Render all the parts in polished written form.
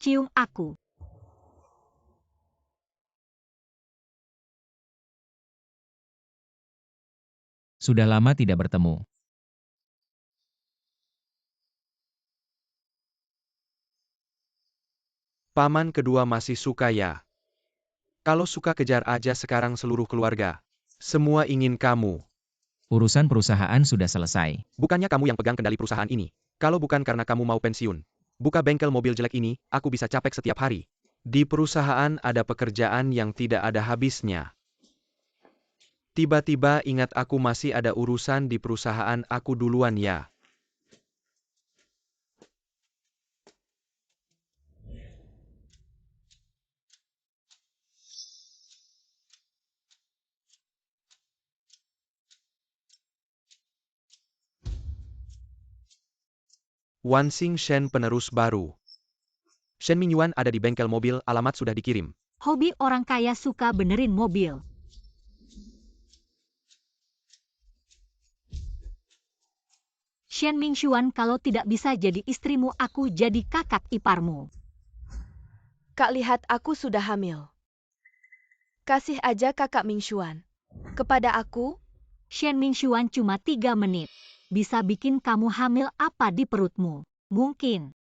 cium aku. Sudah lama tidak bertemu. Paman kedua masih suka ya? Kalau suka kejar aja sekarang seluruh keluarga. Semua ingin kamu. Urusan perusahaan sudah selesai. Bukannya kamu yang pegang kendali perusahaan ini. Kalau bukan karena kamu mau pensiun. Buka bengkel mobil jelek ini, aku bisa capek setiap hari. Di perusahaan ada pekerjaan yang tidak ada habisnya. Tiba-tiba ingat aku masih ada urusan di perusahaan aku duluan ya. Wan Xing Shen penerus baru. Shen Mingyuan ada di bengkel mobil, alamat sudah dikirim. Hobi orang kaya suka benerin mobil. Shen Mingxuan, kalau tidak bisa jadi istrimu, aku jadi kakak iparmu. Kak, lihat aku sudah hamil. Kasih aja kakak Mingxuan. Kepada aku, Shen Mingxuan cuma 3 menit. Bisa bikin kamu hamil apa di perutmu? Mungkin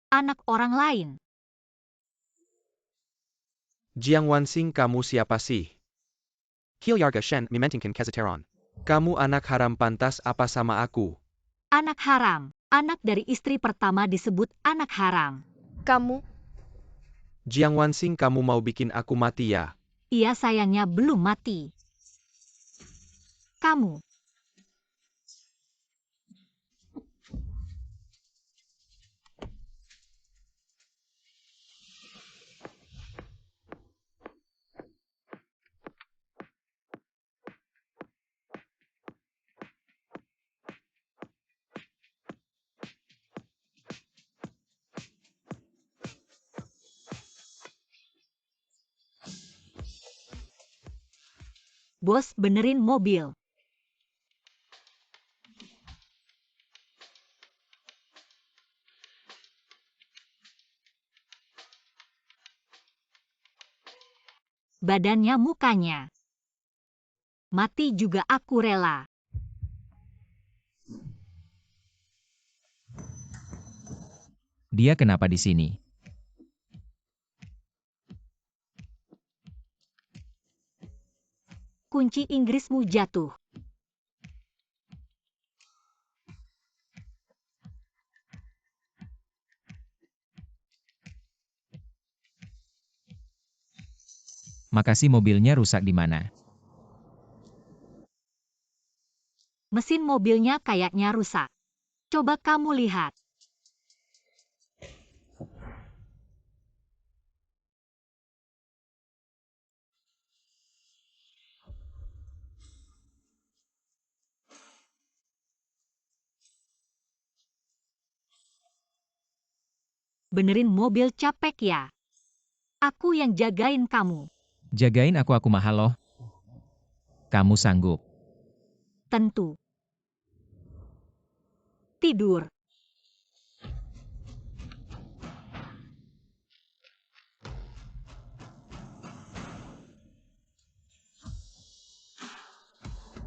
anak orang lain. Jiang Wanxing, kamu siapa sih? Kilyarga Shen Mimentingkan Kezateron. Kamu anak haram pantas apa sama aku? Anak haram. Anak dari istri pertama disebut anak haram. kamu, Jiang Wanxing, kamu mau bikin aku mati ya? Iya, sayangnya belum mati. Kamu. Bos, benerin mobil. Badannya, mukanya. Mati juga aku rela. Dia kenapa di sini? Kunci Inggrismu jatuh. Makasih, mobilnya rusak di mana? Mesin mobilnya kayaknya rusak. Coba kamu lihat. Benerin mobil capek ya? Aku yang jagain kamu. Jagain aku mahal loh. Kamu sanggup. Tentu. Tidur.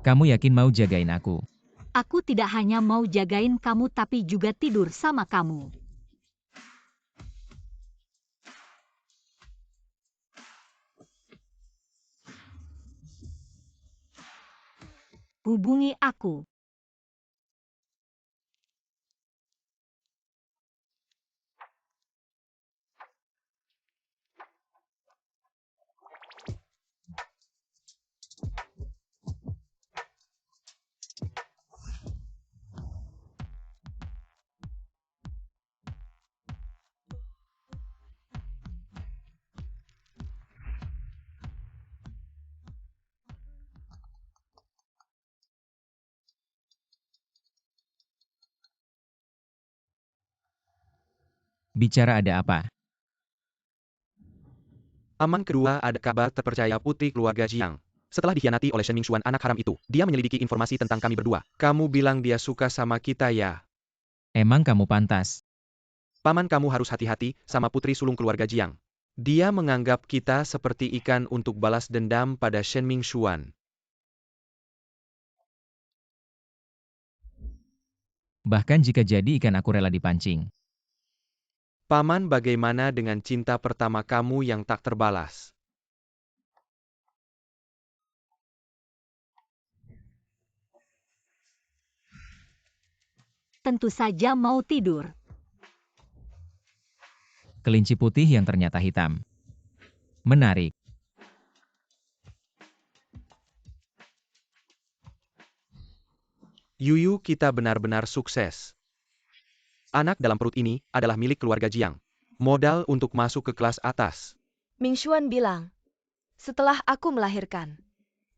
Kamu yakin mau jagain aku? Aku tidak hanya mau jagain kamu tapi juga tidur sama kamu. Hubungi aku. Bicara ada apa? Aman kedua, ada kabar terpercaya putri keluarga Jiang. Setelah dikhianati oleh Shen Mingxuan anak haram itu, dia menyelidiki informasi tentang kami berdua. Kamu bilang dia suka sama kita ya? Emang kamu pantas? Paman kamu harus hati-hati sama putri sulung keluarga Jiang. Dia menganggap kita seperti ikan untuk balas dendam pada Shen Mingshuan. Bahkan jika jadi ikan aku rela dipancing. Paman, bagaimana dengan cinta pertama kamu yang tak terbalas? Tentu saja mau tidur. Kelinci putih yang ternyata hitam. Menarik. Yuyu, kita benar-benar sukses. Anak dalam perut ini adalah milik keluarga Jiang. Modal untuk masuk ke kelas atas. Mingshuan bilang, setelah aku melahirkan,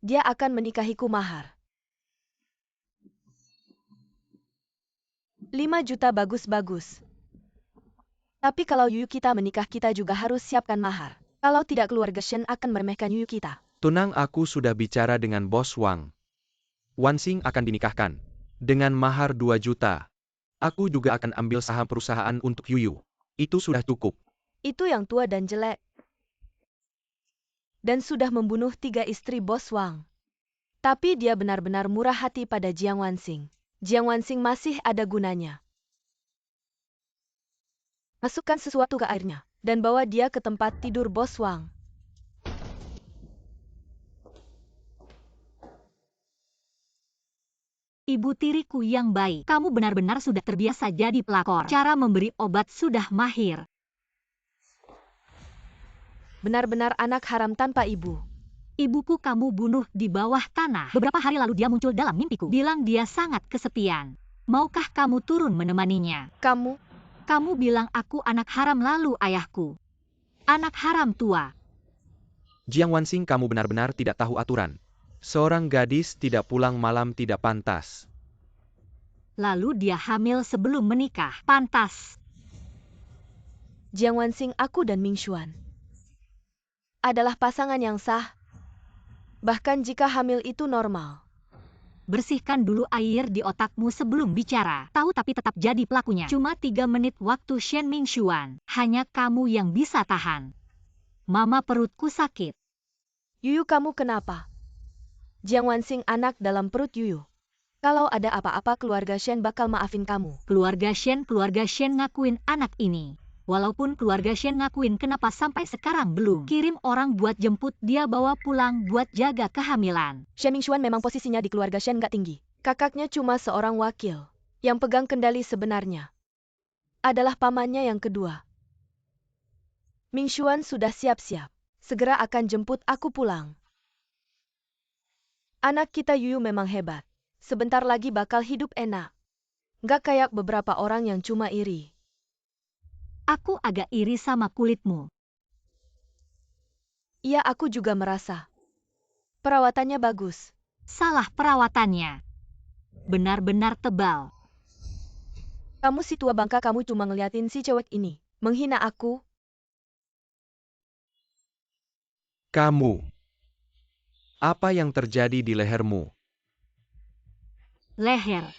dia akan menikahiku mahar. 5 juta bagus-bagus. Tapi kalau Yuyu kita menikah, kita juga harus siapkan mahar. Kalau tidak, keluarga Shen akan meremehkan Yuyu kita. Tenang, aku sudah bicara dengan Bos Wang. Wanxing akan dinikahkan. Dengan mahar 2 juta. Aku juga akan ambil saham perusahaan untuk Yuyu. Itu sudah cukup. Itu yang tua dan jelek. Dan sudah membunuh 3 istri Bos Wang. Tapi dia benar-benar murah hati pada Jiang Wanxing. Jiang Wanxing masih ada gunanya. Masukkan sesuatu ke airnya, dan bawa dia ke tempat tidur Bos Wang. Ibu tiriku yang baik, kamu benar-benar sudah terbiasa jadi pelakor. Cara memberi obat sudah mahir. Benar-benar anak haram tanpa ibu. Ibuku kamu bunuh di bawah tanah. Beberapa hari lalu dia muncul dalam mimpiku. Bilang dia sangat kesepian. Maukah kamu turun menemaninya? Kamu bilang aku anak haram, lalu ayahku anak haram tua. Jiang Wanxing, kamu benar-benar tidak tahu aturan. Seorang gadis tidak pulang malam tidak pantas. Lalu dia hamil sebelum menikah. Pantas. Jiang Wanxing, aku dan Mingshuan adalah pasangan yang sah. Bahkan jika hamil itu normal. Bersihkan dulu air di otakmu sebelum bicara. Tahu tapi tetap jadi pelakunya. Cuma 3 menit waktu Shen Mingshuan. Hanya kamu yang bisa tahan. Mama, perutku sakit. Yuyu, kamu kenapa? Jiang Wanxing, anak dalam perut Yuyu. Kalau ada apa-apa, keluarga Shen bakal maafin kamu. Keluarga Shen ngakuin anak ini. Walaupun keluarga Shen ngakuin, kenapa sampai sekarang belum kirim orang buat jemput dia bawa pulang buat jaga kehamilan. Shen Mingshuan memang posisinya di keluarga Shen gak tinggi. Kakaknya cuma seorang wakil. Yang pegang kendali sebenarnya adalah pamannya yang kedua. Mingshuan sudah siap-siap. Segera akan jemput aku pulang. Anak kita Yuyu memang hebat. Sebentar lagi bakal hidup enak. Gak kayak beberapa orang yang cuma iri. Aku agak iri sama kulitmu. Iya, aku juga merasa. Perawatannya bagus. Salah perawatannya. Benar-benar tebal. Kamu si tua bangka, kamu cuma ngeliatin si cewek ini. Menghina aku. Kamu. Apa yang terjadi di lehermu? Leher.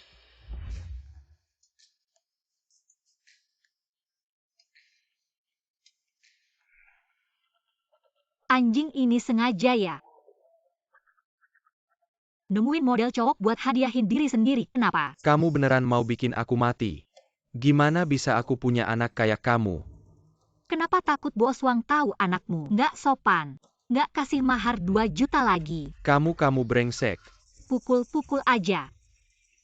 Anjing ini sengaja ya. Nemuin model cowok buat hadiahin diri sendiri. Kenapa? Kamu beneran mau bikin aku mati? Gimana bisa aku punya anak kayak kamu? Kenapa takut Bos Wang tahu anakmu? Nggak sopan. Nggak kasih mahar 2 juta lagi. Kamu brengsek. Pukul-pukul aja.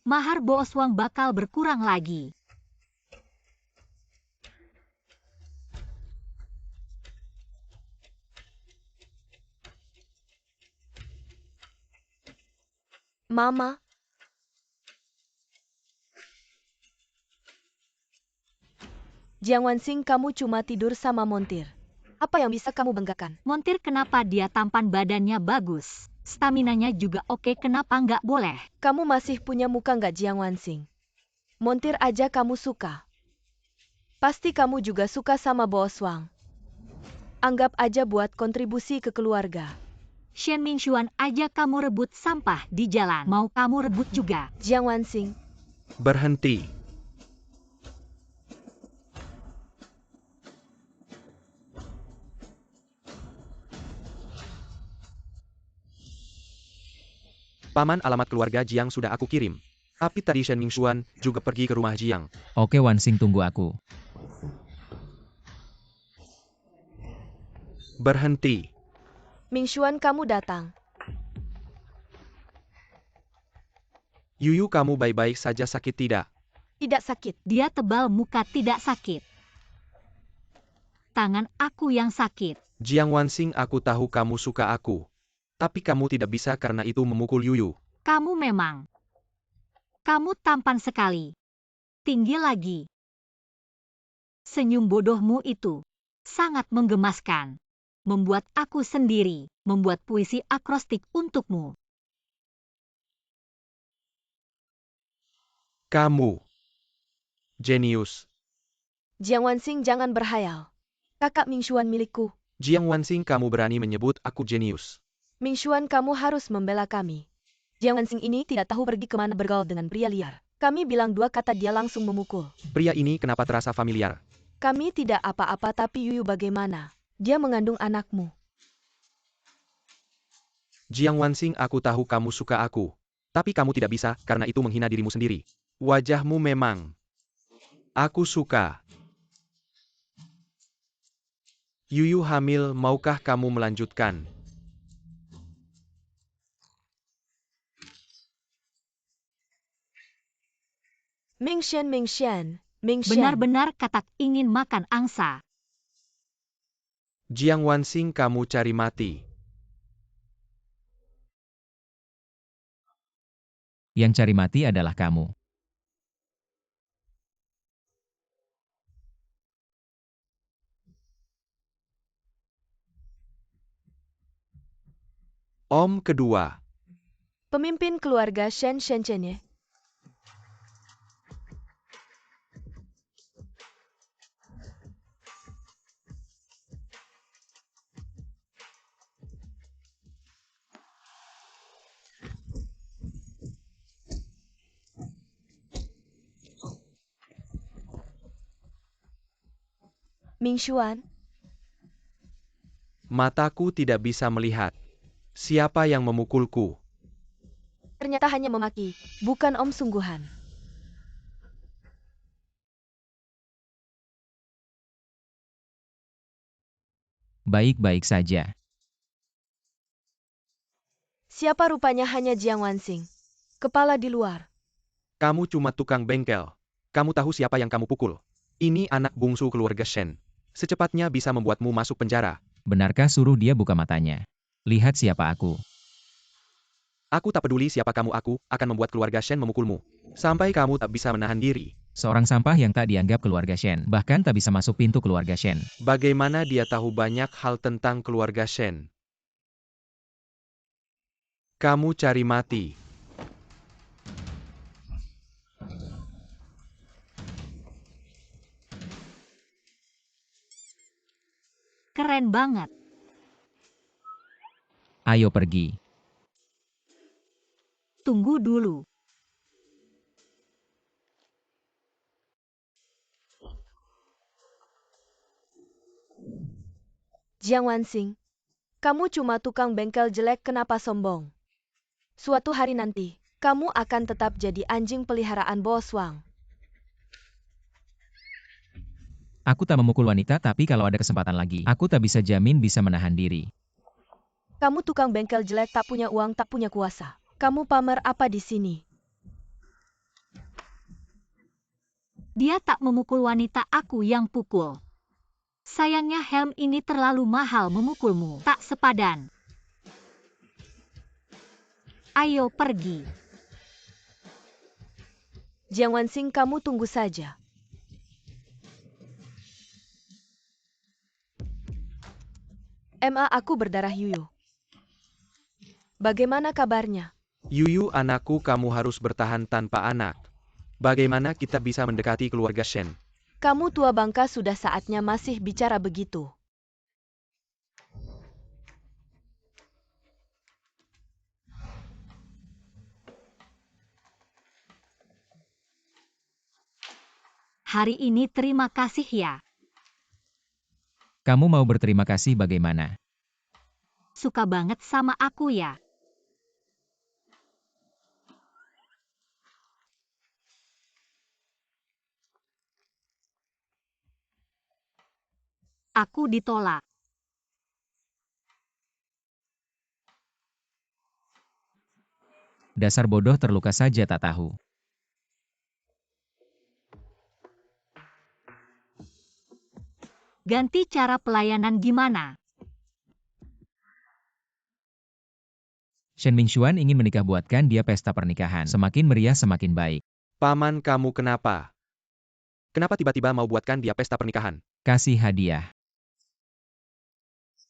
Mahar Bos Wang bakal berkurang lagi. Mama. Jiang Wanxing, kamu cuma tidur sama Montir. Apa yang bisa kamu banggakan? Montir kenapa dia tampan, badannya bagus. Staminanya juga oke, kenapa nggak boleh? Kamu masih punya muka nggak, Jiang Wanxing? Montir aja kamu suka. Pasti kamu juga suka sama Bos Wang. Anggap aja buat kontribusi ke keluarga. Shen Mingshuan aja kamu rebut sampah di jalan. Mau kamu rebut juga? Jiang Wanxing. Berhenti. Paman, alamat keluarga Jiang sudah aku kirim. Tapi tadi Shen Mingxuan juga pergi ke rumah Jiang. Oke Wansing, tunggu aku. Berhenti. Mingxuan, kamu datang. Yuyu, kamu baik-baik saja, sakit tidak? Tidak sakit. Dia tebal muka, tidak sakit. Tangan aku yang sakit. Jiang Wansing, aku tahu kamu suka aku. Tapi kamu tidak bisa karena itu memukul Yuyu. Kamu memang. Kamu tampan sekali. Tinggi lagi. Senyum bodohmu itu sangat menggemaskan. Membuat aku sendiri membuat puisi akrostik untukmu. Kamu jenius. Jiang Wansing, jangan berhayal. Kakak Mingxuan milikku. Jiang Wansing, kamu berani menyebut aku jenius. Mingxuan, kamu harus membela kami. Jiang Wansing ini tidak tahu pergi kemana bergaul dengan pria liar. Kami bilang 2 kata dia langsung memukul. Pria ini kenapa terasa familiar? Kami tidak apa-apa, tapi Yuyu bagaimana? Dia mengandung anakmu. Jiang Wansing, aku tahu kamu suka aku. Tapi kamu tidak bisa karena itu menghina dirimu sendiri. Wajahmu memang. Aku suka. Yuyu hamil, maukah kamu melanjutkan? Mingxian, Mingxian, Mingxian. Benar-benar katak ingin makan angsa. Jiang Wansing, kamu cari mati. Yang cari mati adalah kamu. Om kedua. Pemimpin keluarga Shen Shenchen. Mingxuan, Mataku tidak bisa melihat. Siapa yang memukulku? ternyata hanya memaki, bukan om sungguhan. Baik-baik saja. Siapa rupanya hanya Jiang Wansing. Kepala di luar. Kamu cuma tukang bengkel. Kamu tahu siapa yang kamu pukul? Ini anak bungsu keluarga Shen. Secepatnya bisa membuatmu masuk penjara. Benarkah suruh dia buka matanya? Lihat siapa aku. Aku tak peduli siapa kamu, aku akan membuat keluarga Shen memukulmu. Sampai kamu tak bisa menahan diri. Seorang sampah yang tak dianggap keluarga Shen. Bahkan tak bisa masuk pintu keluarga Shen. Bagaimana dia tahu banyak hal tentang keluarga Shen? Kamu cari mati. Keren banget. Ayo pergi. Tunggu dulu. Jiang Wansing, kamu cuma tukang bengkel jelek, kenapa sombong? Suatu hari nanti, kamu akan tetap jadi anjing peliharaan Bos Wang. Aku tak memukul wanita, tapi kalau ada kesempatan lagi, aku tak bisa jamin bisa menahan diri. Kamu tukang bengkel jelek, tak punya uang, tak punya kuasa. Kamu pamer apa di sini? Dia tak memukul wanita, aku yang pukul. Sayangnya helm ini terlalu mahal memukulmu. Tak sepadan. Ayo pergi. Jiang Wansing, kamu tunggu saja. Aku berdarah Yuyu. Bagaimana kabarnya? Yuyu, anakku, kamu harus bertahan tanpa anak. Bagaimana kita bisa mendekati keluarga Shen? Kamu tua bangka, sudah saatnya masih bicara begitu. Hari ini terima kasih ya. Kamu mau berterima kasih bagaimana? Suka banget sama aku ya. aku ditolak. Dasar bodoh terluka saja tak tahu. Ganti cara pelayanan gimana? Shen Mingxuan ingin menikah, buatkan dia pesta pernikahan. Semakin meriah semakin baik. Paman, kamu kenapa? Kenapa tiba-tiba mau buatkan dia pesta pernikahan? Kasih hadiah.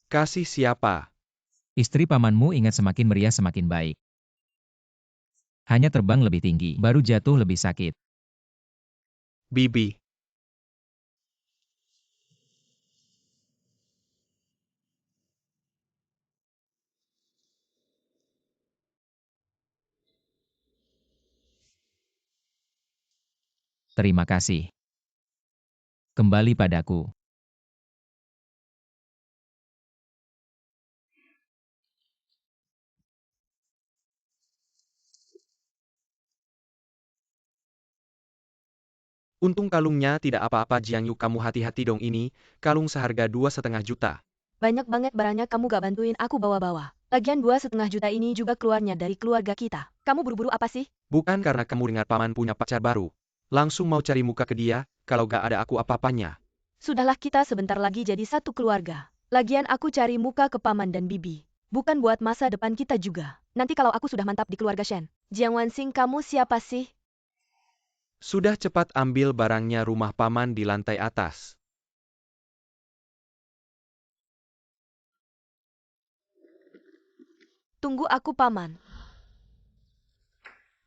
Kasih siapa? Istri pamanmu, ingat semakin meriah semakin baik. Hanya terbang lebih tinggi, baru jatuh lebih sakit. Bibi. Terima kasih. Kembali padaku. Untung kalungnya tidak apa-apa, Jiang Yu, kamu hati-hati dong, ini kalung seharga 2,5 juta. Banyak banget barangnya, kamu gak bantuin aku bawa-bawa. Lagian 2,5 juta ini juga keluarnya dari keluarga kita. Kamu buru-buru apa sih? Bukan karena kamu dengar paman punya pacar baru. Langsung mau cari muka ke dia, kalau gak ada aku apa-apanya. Sudahlah, kita sebentar lagi jadi satu keluarga. Lagian aku cari muka ke paman dan bibi. Bukan buat masa depan kita juga. Nanti kalau aku sudah mantap di keluarga Shen. Jiang Wanxing, kamu siapa sih? Sudah, cepat ambil barangnya, rumah paman di lantai atas. Tunggu aku, paman.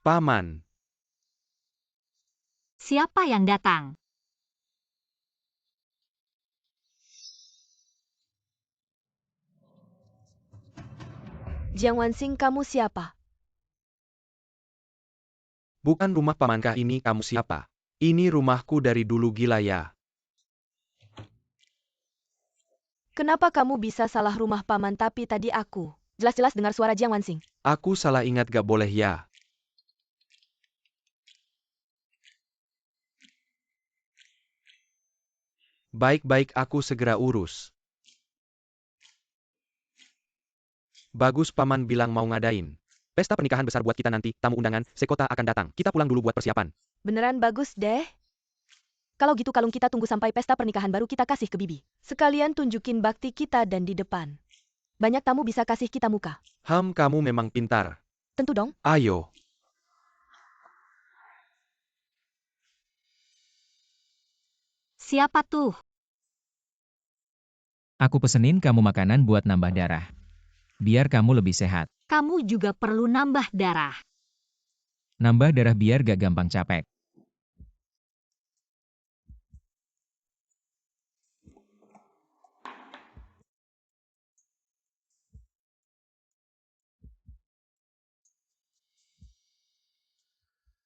Paman. Siapa yang datang? Jiang Wanxing, kamu siapa? Bukan rumah pamankah ini, kamu siapa? Ini rumahku dari dulu, gila ya. Kenapa kamu bisa salah rumah paman, tapi tadi aku jelas-jelas dengar suara Jiang Wanxing. Aku salah ingat, gak boleh ya. Baik-baik, aku segera urus. Bagus, paman bilang mau ngadain pesta pernikahan besar buat kita nanti, tamu undangan sekota akan datang. Kita pulang dulu buat persiapan. Beneran bagus deh. Kalau gitu kalung kita tunggu sampai pesta pernikahan baru kita kasih ke bibi. Sekalian tunjukin bakti kita dan di depan. Banyak tamu bisa kasih kita muka. Kamu memang pintar. Tentu dong. Ayo. Siapa tuh? Aku pesenin kamu makanan buat nambah darah. Biar kamu lebih sehat. Kamu juga perlu nambah darah. Nambah darah biar gak gampang capek.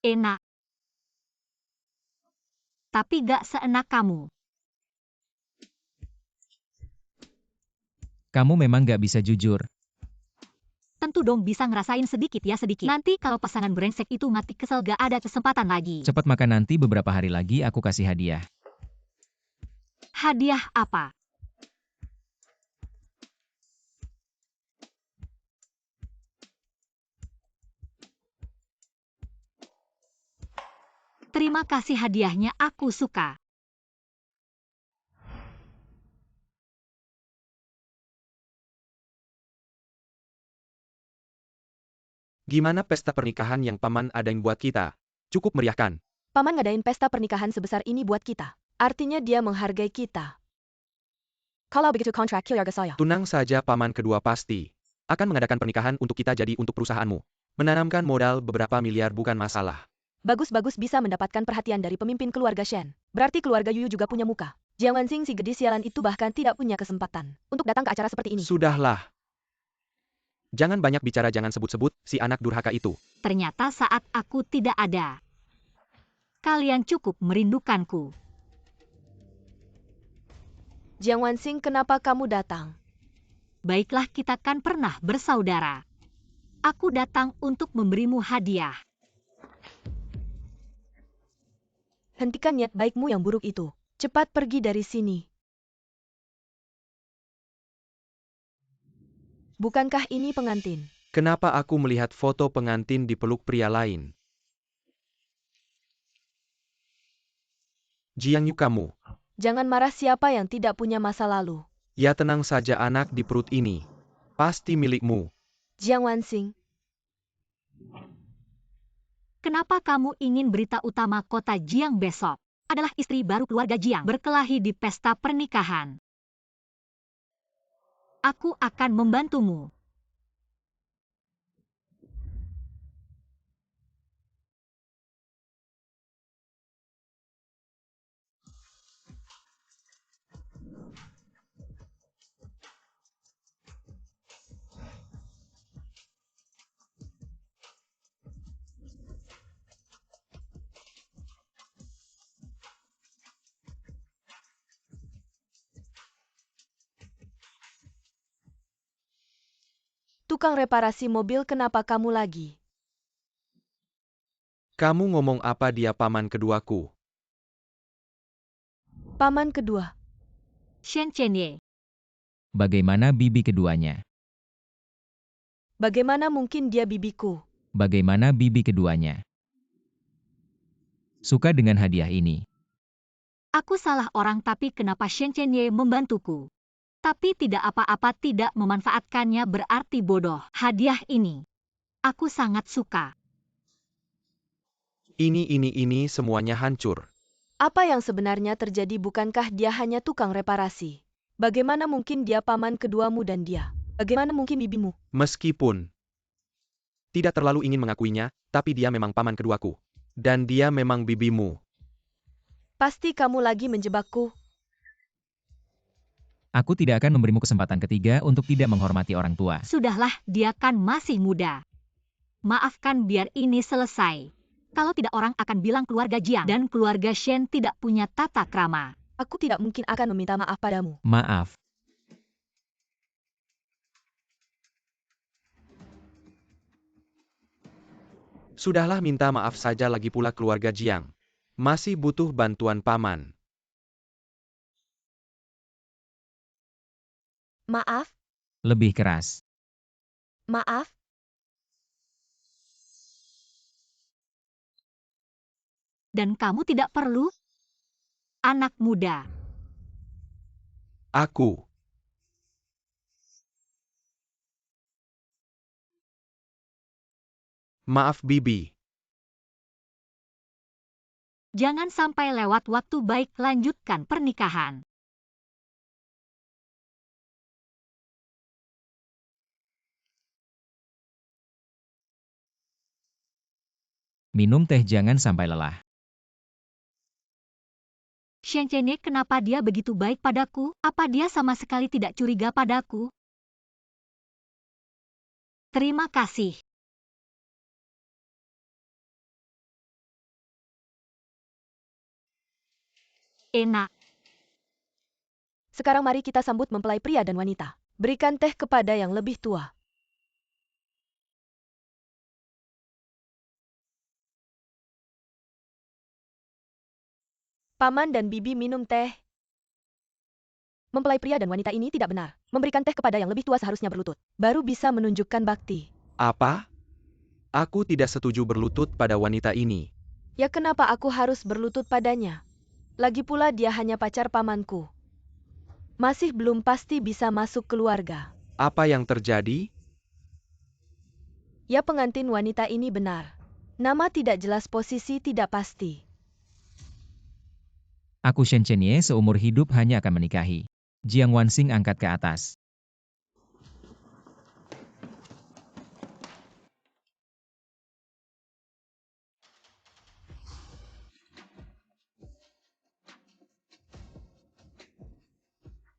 Enak. Tapi gak seenak kamu. Kamu memang gak bisa jujur. Tentu dong bisa ngerasain sedikit ya sedikit. Nanti kalau pasangan brengsek itu mati kesel gak ada kesempatan lagi. Cepat makan, nanti beberapa hari lagi aku kasih hadiah. Hadiah apa? Terima kasih, hadiahnya aku suka. Gimana pesta pernikahan yang paman adain buat kita? Cukup meriah kan? Paman ngadain pesta pernikahan sebesar ini buat kita. Artinya dia menghargai kita. Kalau begitu kontrak keluarga saya. Tunang saja, paman kedua pasti akan mengadakan pernikahan untuk kita, jadi untuk perusahaanmu. Menanamkan modal beberapa miliar bukan masalah. Bagus-bagus bisa mendapatkan perhatian dari pemimpin keluarga Shen. Berarti keluarga Yuyu juga punya muka. Jiang Wanxing si gadis sialan itu bahkan tidak punya kesempatan untuk datang ke acara seperti ini. Sudahlah. Jangan banyak bicara, jangan sebut-sebut si anak durhaka itu. Ternyata saat aku tidak ada, kalian cukup merindukanku. Jiang Wanxing, kenapa kamu datang? Baiklah, kita kan pernah bersaudara. Aku datang untuk memberimu hadiah. Hentikan niat baikmu yang buruk itu. Cepat pergi dari sini. Bukankah ini pengantin? Kenapa aku melihat foto pengantin dipeluk pria lain? Jiang Yu, kamu. Jangan marah, siapa yang tidak punya masa lalu. Ya tenang saja, anak di perut ini. Pasti milikmu. Jiang Wanxing, Kenapa kamu ingin berita utama kota Jiang besok adalah istri baru keluarga Jiang berkelahi di pesta pernikahan? Aku akan membantumu. tukang reparasi mobil, kenapa kamu lagi? Kamu ngomong apa? Dia paman keduaku. Paman kedua. Shen Chenye, Bagaimana bibi keduanya? Bagaimana mungkin dia bibiku? Bagaimana bibi keduanya? Suka dengan hadiah ini. aku salah orang, tapi kenapa Shen Chenye membantuku? Tapi tidak apa-apa, tidak memanfaatkannya berarti bodoh. Hadiah ini, aku sangat suka. Ini semuanya hancur. Apa yang sebenarnya terjadi? Bukankah dia hanya tukang reparasi? Bagaimana mungkin dia paman keduamu dan dia? Bagaimana mungkin bibimu? Meskipun tidak terlalu ingin mengakuinya, tapi dia memang paman keduaku. Dan dia memang bibimu. Pasti kamu lagi menjebakku. Aku tidak akan memberimu kesempatan ketiga untuk tidak menghormati orang tua. Sudahlah, dia kan masih muda. Maafkan, biar ini selesai. Kalau tidak, orang akan bilang keluarga Jiang dan keluarga Shen tidak punya tata krama. Aku tidak mungkin akan meminta maaf padamu. Maaf. Sudahlah, minta maaf saja, lagi pula keluarga Jiang masih butuh bantuan paman. Maaf, Lebih keras. maaf. Dan kamu tidak perlu. Anak muda. Aku. Maaf, bibi. Jangan sampai lewat waktu, baik, lanjutkan pernikahan. Minum teh, jangan sampai lelah. Shen Chenye, kenapa dia begitu baik padaku? Apa dia sama sekali tidak curiga padaku? Terima kasih. Enak. Sekarang mari kita sambut mempelai pria dan wanita. Berikan teh kepada yang lebih tua. Paman dan bibi minum teh. Mempelai pria dan wanita ini tidak benar. Memberikan teh kepada yang lebih tua seharusnya berlutut. Baru bisa menunjukkan bakti. Apa? Aku tidak setuju berlutut pada wanita ini. Ya kenapa aku harus berlutut padanya? Lagi pula dia hanya pacar pamanku. Masih belum pasti bisa masuk keluarga. Apa yang terjadi? Ya pengantin wanita ini benar. Nama tidak jelas, posisi tidak pasti. Aku Shen Chenye seumur hidup hanya akan menikahi. Jiang Wanxing angkat ke atas.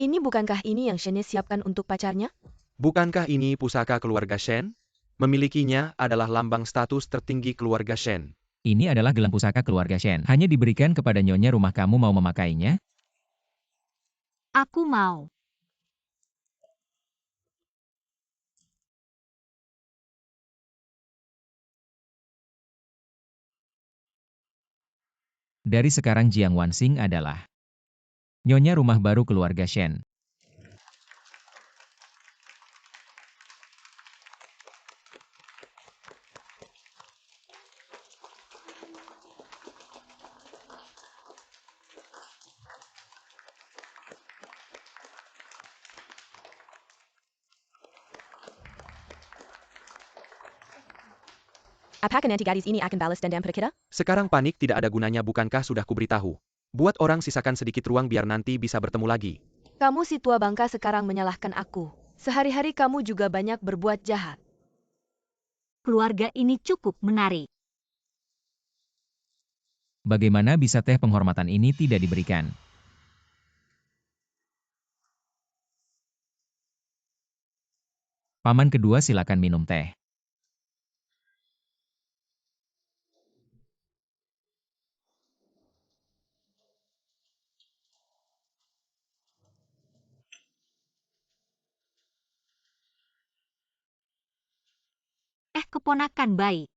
Ini bukankah ini yang Shene siapkan untuk pacarnya? Bukankah ini pusaka keluarga Shen? Memilikinya adalah lambang status tertinggi keluarga Shen. Ini adalah gelang pusaka keluarga Shen. Hanya diberikan kepada nyonya rumah, kamu mau memakainya? Aku mau. Dari sekarang Jiang Wanxing adalah nyonya rumah baru keluarga Shen. Apakah nanti gadis ini akan balas dendam pada kita? Sekarang panik tidak ada gunanya, bukankah sudah kuberitahu? Buat orang sisakan sedikit ruang biar nanti bisa bertemu lagi. Kamu si tua bangka sekarang menyalahkan aku. Sehari-hari kamu juga banyak berbuat jahat. Keluarga ini cukup menarik. Bagaimana bisa teh penghormatan ini tidak diberikan? Paman kedua silakan minum teh. Keponakan baik.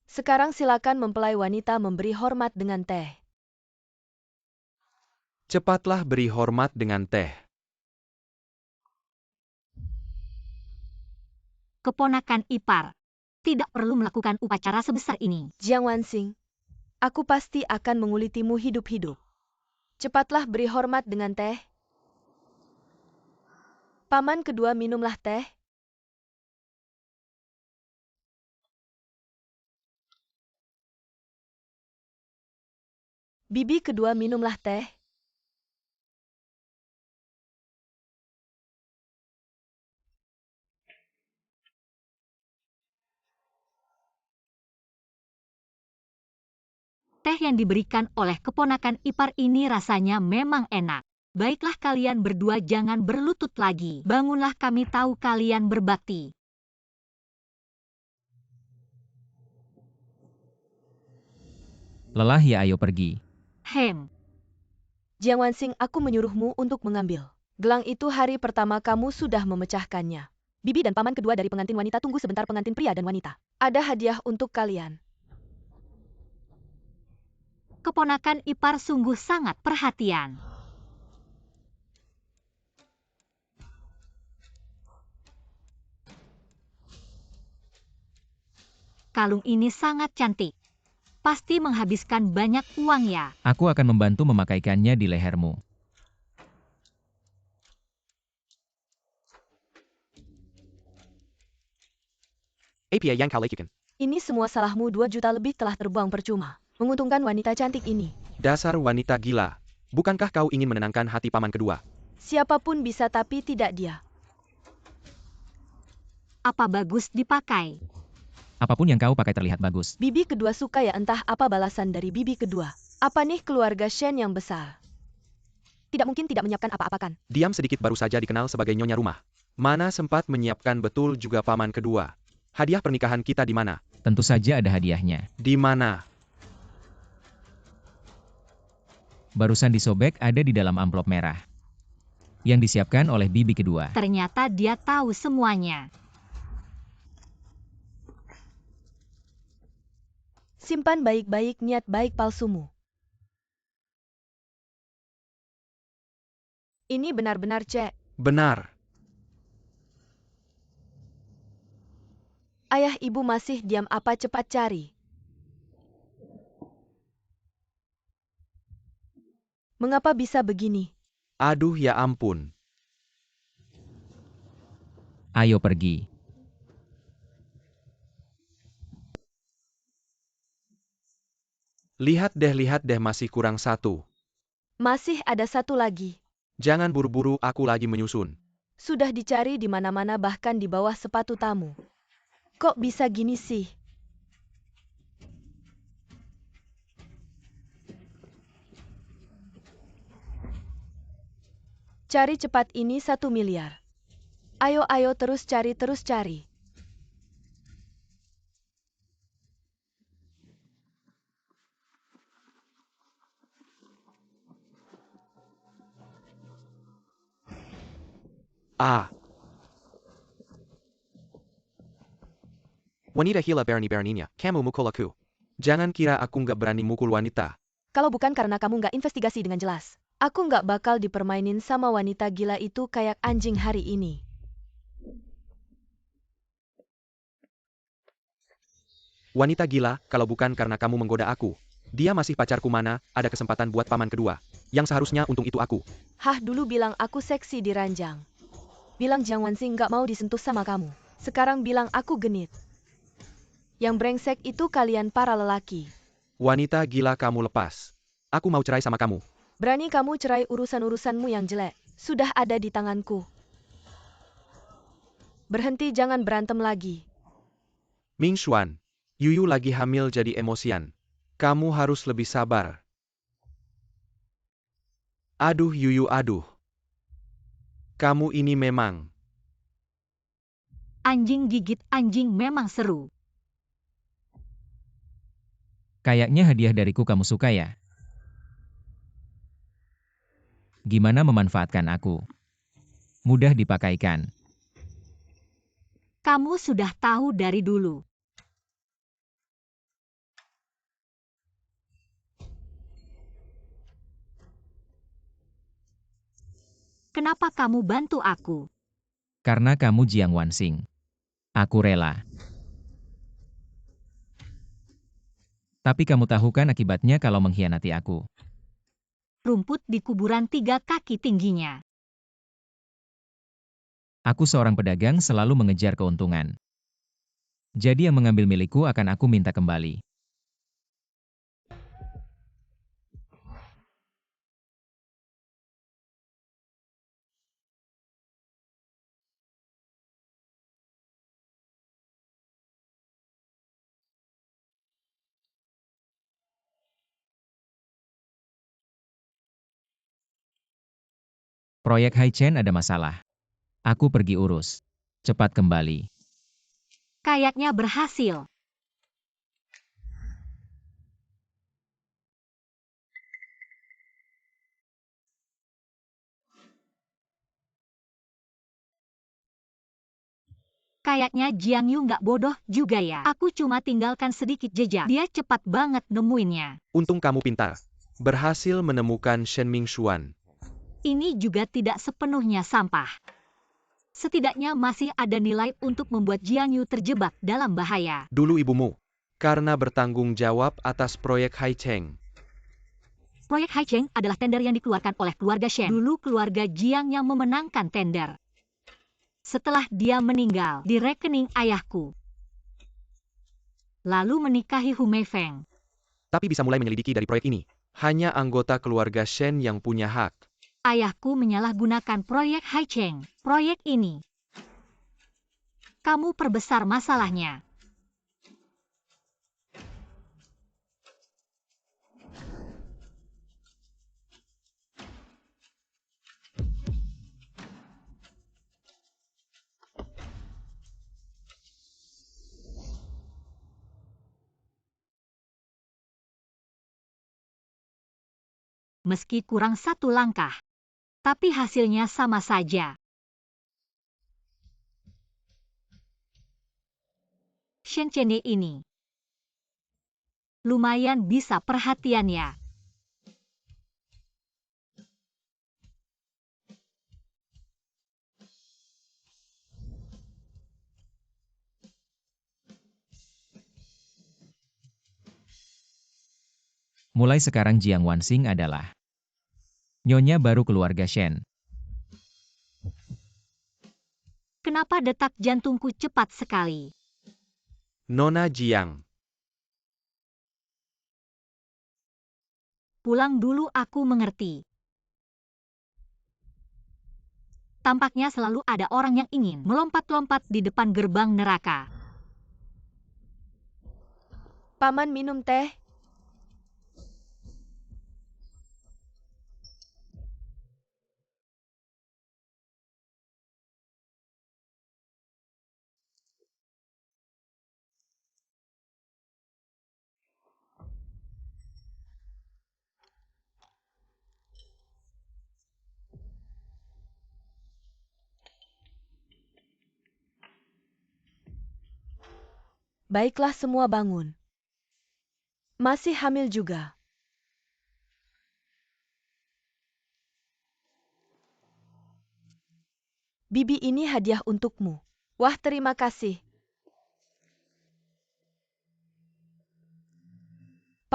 Sekarang silakan mempelai wanita memberi hormat dengan teh. Cepatlah beri hormat dengan teh. Keponakan ipar. Tidak perlu melakukan upacara sebesar ini. Jiang Wanxing, aku pasti akan mengulitimu hidup-hidup. Cepatlah beri hormat dengan teh. Paman kedua minumlah teh. Bibi kedua minumlah teh. Teh yang diberikan oleh keponakan ipar ini rasanya memang enak. Baiklah kalian berdua jangan berlutut lagi. Bangunlah, kami tahu kalian berbakti. Lelah ya, ayo pergi. Jiang Wanxing, aku menyuruhmu untuk mengambil gelang itu hari pertama kamu sudah memecahkannya. Bibi dan paman kedua dari pengantin wanita tunggu sebentar, pengantin pria dan wanita. Ada hadiah untuk kalian. Keponakan ipar sungguh sangat perhatian. Kalung ini sangat cantik. Pasti menghabiskan banyak uang ya. Aku akan membantu memakaikannya di lehermu. Apa yang kau lakukan? Ini semua salahmu, 2 juta lebih telah terbuang percuma. Menguntungkan wanita cantik ini. Dasar wanita gila. Bukankah kau ingin menenangkan hati paman kedua? Siapapun bisa tapi tidak dia. Apa bagus dipakai? Apapun yang kau pakai terlihat bagus. Bibi kedua suka ya, entah apa balasan dari bibi kedua. Apa nih keluarga Shen yang besar? Tidak mungkin tidak menyiapkan apa-apakan. Diam sedikit, baru saja dikenal sebagai nyonya rumah. Mana sempat menyiapkan betul juga paman kedua. Hadiah pernikahan kita di mana? Tentu saja ada hadiahnya. Di mana? Barusan disobek, ada di dalam amplop merah. Yang disiapkan oleh bibi kedua. Ternyata dia tahu semuanya. Simpan baik-baik niat baik palsumu. Ini benar-benar cek. Benar. Ayah ibu masih diam apa, cepat cari. Mengapa bisa begini? Aduh ya ampun. Ayo pergi. Lihat deh masih kurang satu. Masih ada satu lagi. Jangan buru-buru, aku lagi menyusun. Sudah dicari di mana-mana, bahkan di bawah sepatu tamu. Kok bisa gini sih? Cari cepat, ini 1 miliar. Ayo terus cari. Ah. Wanita gila berani-beraninya, kamu mukul aku. Jangan kira aku nggak berani mukul wanita. Kalau bukan karena kamu nggak investigasi dengan jelas, aku nggak bakal dipermainin sama wanita gila itu kayak anjing hari ini. Wanita gila, kalau bukan karena kamu menggoda aku, Dia masih pacarku mana, ada kesempatan buat paman kedua. Yang seharusnya untung itu aku. Hah, dulu bilang aku seksi di ranjang. Bilang Jiang Wanxing gak mau disentuh sama kamu. Sekarang bilang aku genit. Yang brengsek itu kalian para lelaki. Wanita gila, kamu lepas. Aku mau cerai sama kamu. Berani kamu cerai, urusan-urusanmu yang jelek sudah ada di tanganku. Berhenti, jangan berantem lagi. Ming Xuan, Yuyu lagi hamil jadi emosian. Kamu harus lebih sabar. Aduh Yuyu, aduh. Kamu ini memang. Anjing gigit anjing memang seru. Kayaknya hadiah dariku kamu suka ya. Gimana memanfaatkan aku? Mudah dipakaikan. Kamu sudah tahu dari dulu. Kenapa kamu bantu aku? Karena kamu Jiang Wanxing. Aku rela. Tapi kamu tahu kan akibatnya kalau mengkhianati aku? Rumput di kuburan 3 kaki tingginya. Aku seorang pedagang selalu mengejar keuntungan. Jadi yang mengambil milikku akan aku minta kembali. Proyek Haichen ada masalah. Aku pergi urus. Cepat kembali. Kayaknya berhasil. Kayaknya Jiang Yu nggak bodoh juga ya. Aku cuma tinggalkan sedikit jejak. Dia cepat banget nemuinnya. Untung kamu pintar. Berhasil menemukan Shen Ming Xuan. Ini juga tidak sepenuhnya sampah. Setidaknya masih ada nilai untuk membuat Jiang Yu terjebak dalam bahaya. Dulu ibumu. Karena bertanggung jawab atas proyek Haicheng. Proyek Haicheng adalah tender yang dikeluarkan oleh keluarga Shen. Dulu keluarga Jiang yang memenangkan tender. Setelah dia meninggal di rekening ayahku. Lalu menikahi Hu Meifeng. Tapi bisa mulai menyelidiki dari proyek ini. Hanya anggota keluarga Shen yang punya hak. Ayahku menyalahgunakan proyek Haicheng. Proyek ini. Kamu perbesar masalahnya. Meski kurang satu langkah, tapi hasilnya sama saja. Shen Chene ini lumayan bisa perhatiannya. Mulai sekarang Jiang Wanxing adalah nyonya baru keluarga Shen. Kenapa detak jantungku cepat sekali? Nona Jiang. Pulang dulu, aku mengerti. Tampaknya selalu ada orang yang ingin melompat-lompat di depan gerbang neraka. Paman minum teh. Baiklah, semua bangun. Masih hamil juga. Bibi, ini hadiah untukmu. Wah, terima kasih.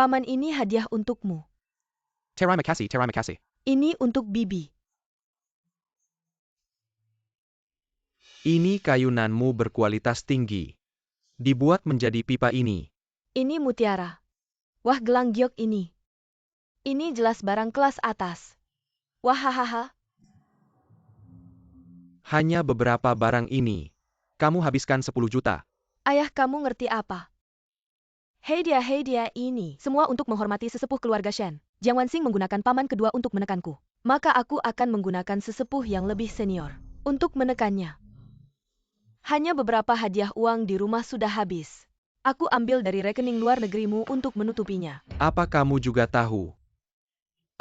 Paman, ini hadiah untukmu. Terima kasih, terima kasih. Ini untuk Bibi. Ini kayunanmu berkualitas tinggi. Dibuat menjadi pipa ini. Ini mutiara. Wah, gelang giok ini. Ini jelas barang kelas atas. Wahahaha. Hanya beberapa barang ini. Kamu habiskan 10 juta. Ayah, kamu ngerti apa? Hei dia ini. Semua untuk menghormati sesepuh keluarga Shen. Jiang Wanxing menggunakan paman kedua untuk menekanku. Maka aku akan menggunakan sesepuh yang lebih senior untuk menekannya. Hanya beberapa hadiah uang di rumah sudah habis. Aku ambil dari rekening luar negerimu untuk menutupinya. Apa kamu juga tahu?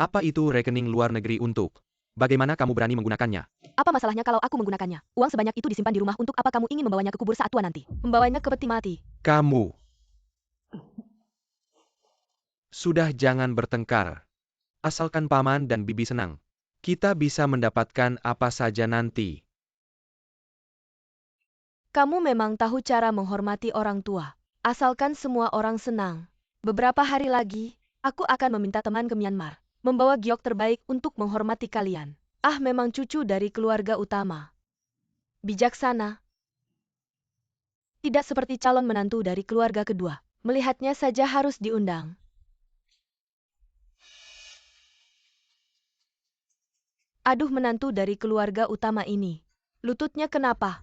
Apa itu rekening luar negeri untuk? Bagaimana kamu berani menggunakannya? Apa masalahnya kalau aku menggunakannya? Uang sebanyak itu disimpan di rumah untuk apa kamu ingin membawanya ke kubur saat tua nanti? Membawanya ke peti mati. Kamu. Sudah, jangan bertengkar. Asalkan paman dan bibi senang. Kita bisa mendapatkan apa saja nanti. Kamu memang tahu cara menghormati orang tua. Asalkan semua orang senang. Beberapa hari lagi, aku akan meminta teman ke Myanmar. Membawa giok terbaik untuk menghormati kalian. Ah, memang cucu dari keluarga utama. Bijaksana. Tidak seperti calon menantu dari keluarga kedua. Melihatnya saja harus diundang. Aduh, menantu dari keluarga utama ini. Lututnya kenapa?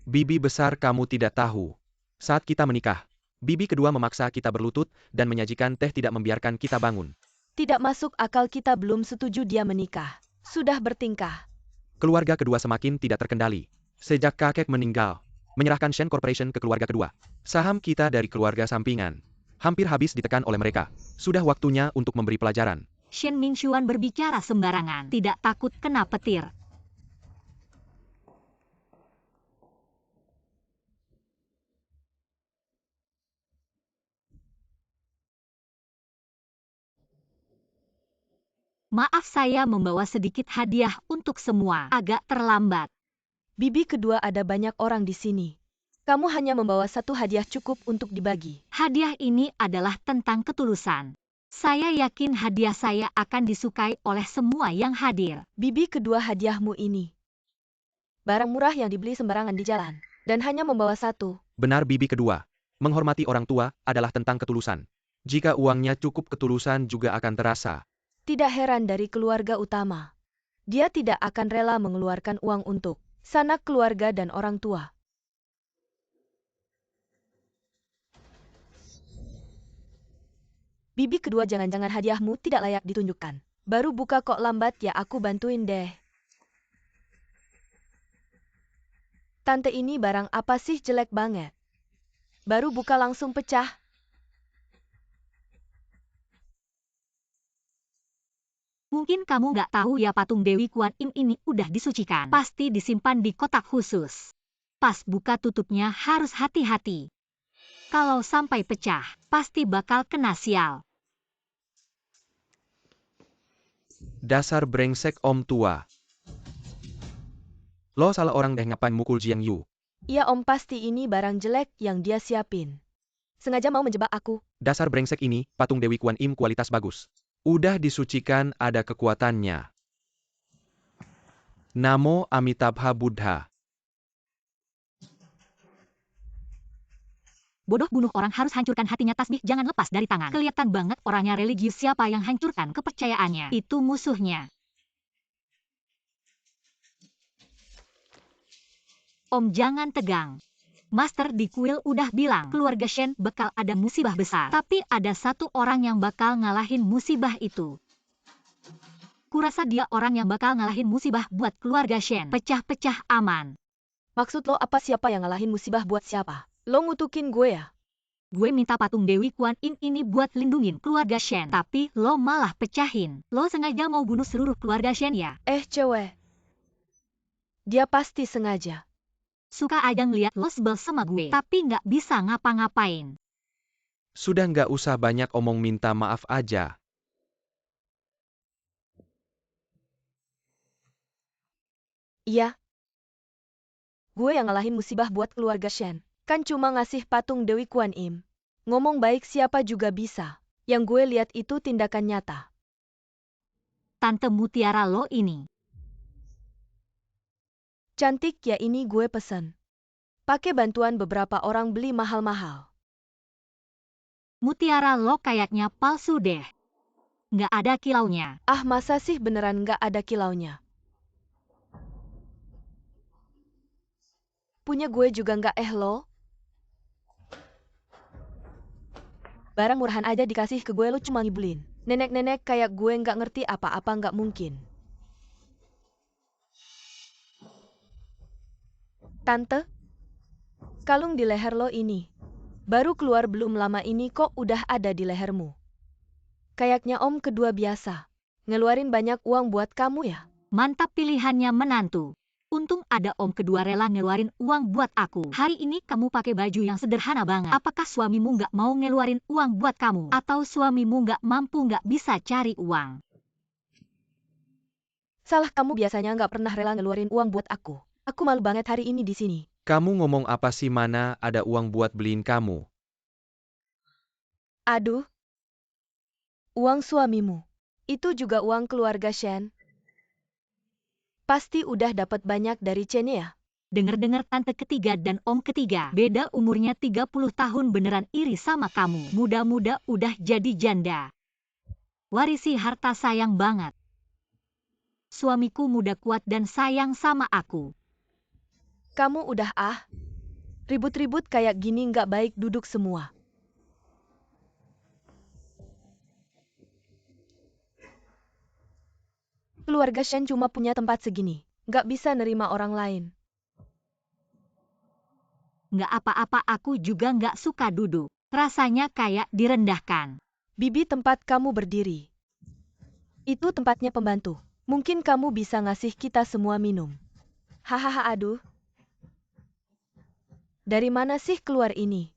Bibi besar, kamu tidak tahu. Saat kita menikah, bibi kedua memaksa kita berlutut dan menyajikan teh, tidak membiarkan kita bangun. Tidak masuk akal, kita belum setuju dia menikah. Sudah bertingkah. Keluarga kedua semakin tidak terkendali. Sejak kakek meninggal, menyerahkan Shen Corporation ke keluarga kedua. Saham kita dari keluarga sampingan hampir habis ditekan oleh mereka. Sudah waktunya untuk memberi pelajaran. Shen Mingxuan berbicara sembarangan, tidak takut kena petir. Maaf, saya membawa sedikit hadiah untuk semua. Agak terlambat. Bibi kedua, ada banyak orang di sini. Kamu hanya membawa satu hadiah cukup untuk dibagi. Hadiah ini adalah tentang ketulusan. Saya yakin hadiah saya akan disukai oleh semua yang hadir. Bibi kedua, hadiahmu ini. Barang murah yang dibeli sembarangan di jalan. Dan hanya membawa satu. Benar, bibi kedua. Menghormati orang tua adalah tentang ketulusan. Jika uangnya cukup, ketulusan juga akan terasa. Tidak heran dari keluarga utama. Dia tidak akan rela mengeluarkan uang untuk sanak keluarga dan orang tua. Bibi kedua, jangan-jangan hadiahmu tidak layak ditunjukkan. Baru buka kok lambat ya, aku bantuin deh. Tante, ini barang apa sih, jelek banget. Baru buka langsung pecah. Mungkin kamu nggak tahu ya, patung Dewi Kuan Im ini udah disucikan. Pasti disimpan di kotak khusus. Pas buka tutupnya harus hati-hati. Kalau sampai pecah, pasti bakal kena sial. Dasar brengsek om tua. Lo salah orang deh, ngapain mukul Jiang Yu? Iya om, pasti ini barang jelek yang dia siapin. Sengaja mau menjebak aku. Dasar brengsek ini, patung Dewi Kuan Im kualitas bagus. Udah disucikan, ada kekuatannya. Namo Amitabha Buddha. Bodoh, bunuh orang harus hancurkan hatinya, tasbih jangan lepas dari tangan. Kelihatan banget orangnya religius, siapa yang hancurkan kepercayaannya. Itu musuhnya. Om, jangan tegang. Master di kuil udah bilang keluarga Shen bakal ada musibah besar. Tapi ada satu orang yang bakal ngalahin musibah itu. Kurasa dia orang yang bakal ngalahin musibah buat keluarga Shen. Pecah-pecah aman. Maksud lo apa, siapa yang ngalahin musibah buat siapa? Lo ngutukin gue ya? Gue minta patung Dewi Kuan Im ini buat lindungin keluarga Shen. Tapi lo malah pecahin. Lo sengaja mau bunuh seluruh keluarga Shen ya? Cewek. Dia pasti sengaja. Suka aja ngeliat lo sebel sama gue, tapi nggak bisa ngapa-ngapain. Sudah, nggak usah banyak omong, minta maaf aja. Iya. Gue yang ngalahin musibah buat keluarga Shen. Kan cuma ngasih patung Dewi Kuan Im. Ngomong baik siapa juga bisa. Yang gue lihat itu tindakan nyata. Tante Mutiara lo ini. Cantik ya, ini gue pesen. Pakai bantuan beberapa orang beli mahal-mahal. Mutiara lo kayaknya palsu deh. Nggak ada kilaunya. Ah, masa sih beneran nggak ada kilaunya? Punya gue juga nggak lo? Barang murahan aja dikasih ke gue, lo cuma ngibulin. Nenek-nenek kayak gue nggak ngerti apa-apa, nggak mungkin. Tante, kalung di leher lo ini. Baru keluar belum lama ini kok udah ada di lehermu. Kayaknya om kedua biasa. Ngeluarin banyak uang buat kamu ya? Mantap pilihannya menantu. Untung ada om kedua rela ngeluarin uang buat aku. Hari ini kamu pakai baju yang sederhana banget. Apakah suamimu nggak mau ngeluarin uang buat kamu? Atau suamimu nggak mampu, nggak bisa cari uang? Salah kamu, biasanya nggak pernah rela ngeluarin uang buat aku. Aku malu banget hari ini di sini. Kamu ngomong apa sih, mana ada uang buat beliin kamu? Aduh. Uang suamimu. Itu juga uang keluarga Shen. Pasti udah dapat banyak dari Chen ya? Dengar-dengar tante ketiga dan om ketiga, beda umurnya 30 tahun, beneran iri sama kamu. Muda-muda udah jadi janda. Warisi harta sayang banget. Suamiku muda kuat dan sayang sama aku. Kamu udah ribut-ribut kayak gini nggak baik, duduk semua. Keluarga Shen cuma punya tempat segini. Nggak bisa nerima orang lain. Nggak apa-apa, aku juga nggak suka duduk. Rasanya kayak direndahkan. Bibi, tempat kamu berdiri. Itu tempatnya pembantu. Mungkin kamu bisa ngasih kita semua minum. Hahaha, aduh. Dari mana sih keluar ini?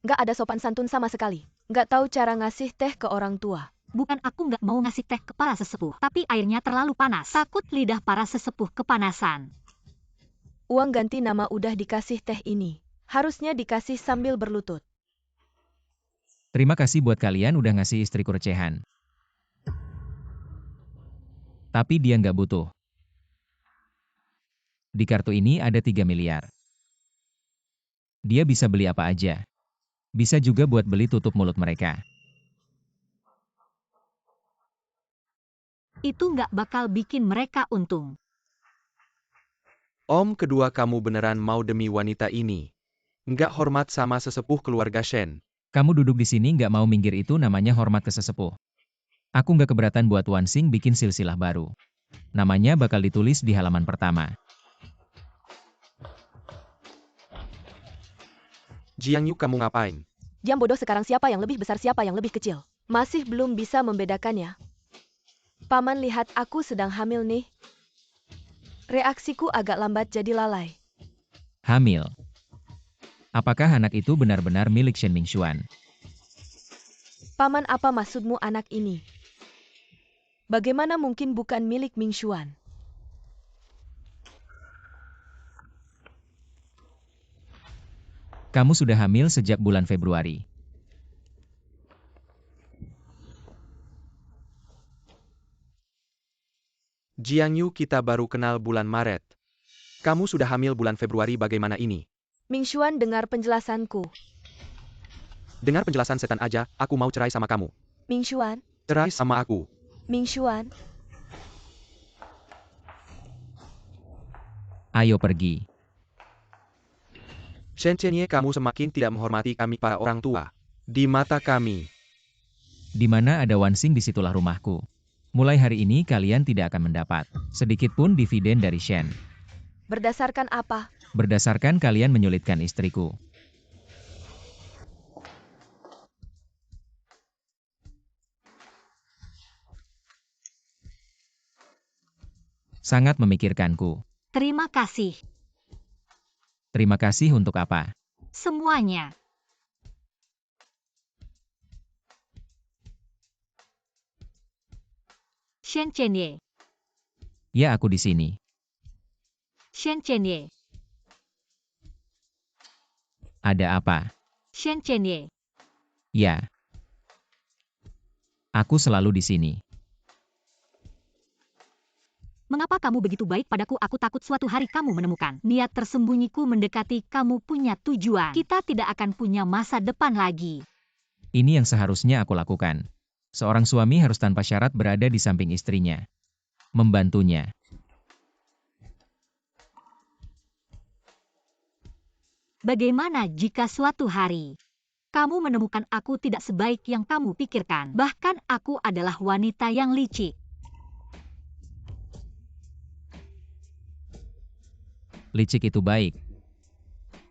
Nggak ada sopan santun sama sekali. Nggak tahu cara ngasih teh ke orang tua. Bukan aku nggak mau ngasih teh ke para sesepuh, tapi airnya terlalu panas. Takut lidah para sesepuh kepanasan. Uang ganti nama udah dikasih teh ini. Harusnya dikasih sambil berlutut. Terima kasih buat kalian udah ngasih istriku recehan. Tapi dia nggak butuh. Di kartu ini ada 3 miliar. Dia bisa beli apa aja. Bisa juga buat beli tutup mulut mereka. Itu nggak bakal bikin mereka untung. Om kedua, kamu beneran mau demi wanita ini? Nggak hormat sama sesepuh keluarga Shen. Kamu duduk di sini nggak mau minggir, itu namanya hormat ke sesepuh. Aku nggak keberatan buat Wan Xing bikin silsilah baru. Namanya bakal ditulis di halaman pertama. Jiang Yu, kamu ngapain? Diam bodoh, sekarang siapa yang lebih besar, siapa yang lebih kecil? Masih belum bisa membedakannya. Paman lihat aku sedang hamil nih. Reaksiku agak lambat jadi lalai. Hamil. Apakah anak itu benar-benar milik Shen Mingxuan? Paman, apa maksudmu anak ini? Bagaimana mungkin bukan milik Mingxuan? Kamu sudah hamil sejak bulan Februari. Jiang Yu, kita baru kenal bulan Maret. Kamu sudah hamil bulan Februari, bagaimana ini? Mingxuan, dengar penjelasanku. Dengar penjelasan setan aja, aku mau cerai sama kamu. Mingxuan, Cerai sama aku. Mingxuan. Ayo pergi. Shen Chenye, kamu semakin tidak menghormati kami para orang tua. Di mata kami. Di mana ada Wan Xing, disitulah rumahku. Mulai hari ini kalian tidak akan mendapat sedikit pun dividen dari Shen. Berdasarkan apa? Berdasarkan kalian menyulitkan istriku. Sangat memikirkanku. Terima kasih. Terima kasih untuk apa? Semuanya. Shen Chenye. Ya, aku di sini. Shen Chenye. Ada apa? Shen Chenye. Ya. Aku selalu di sini. Mengapa kamu begitu baik padaku? Aku takut suatu hari kamu menemukan niat tersembunyiku mendekati kamu punya tujuan. Kita tidak akan punya masa depan lagi. Ini yang seharusnya aku lakukan. Seorang suami harus tanpa syarat berada di samping istrinya. Membantunya. Bagaimana jika suatu hari kamu menemukan aku tidak sebaik yang kamu pikirkan? Bahkan aku adalah wanita yang licik. Licik itu baik.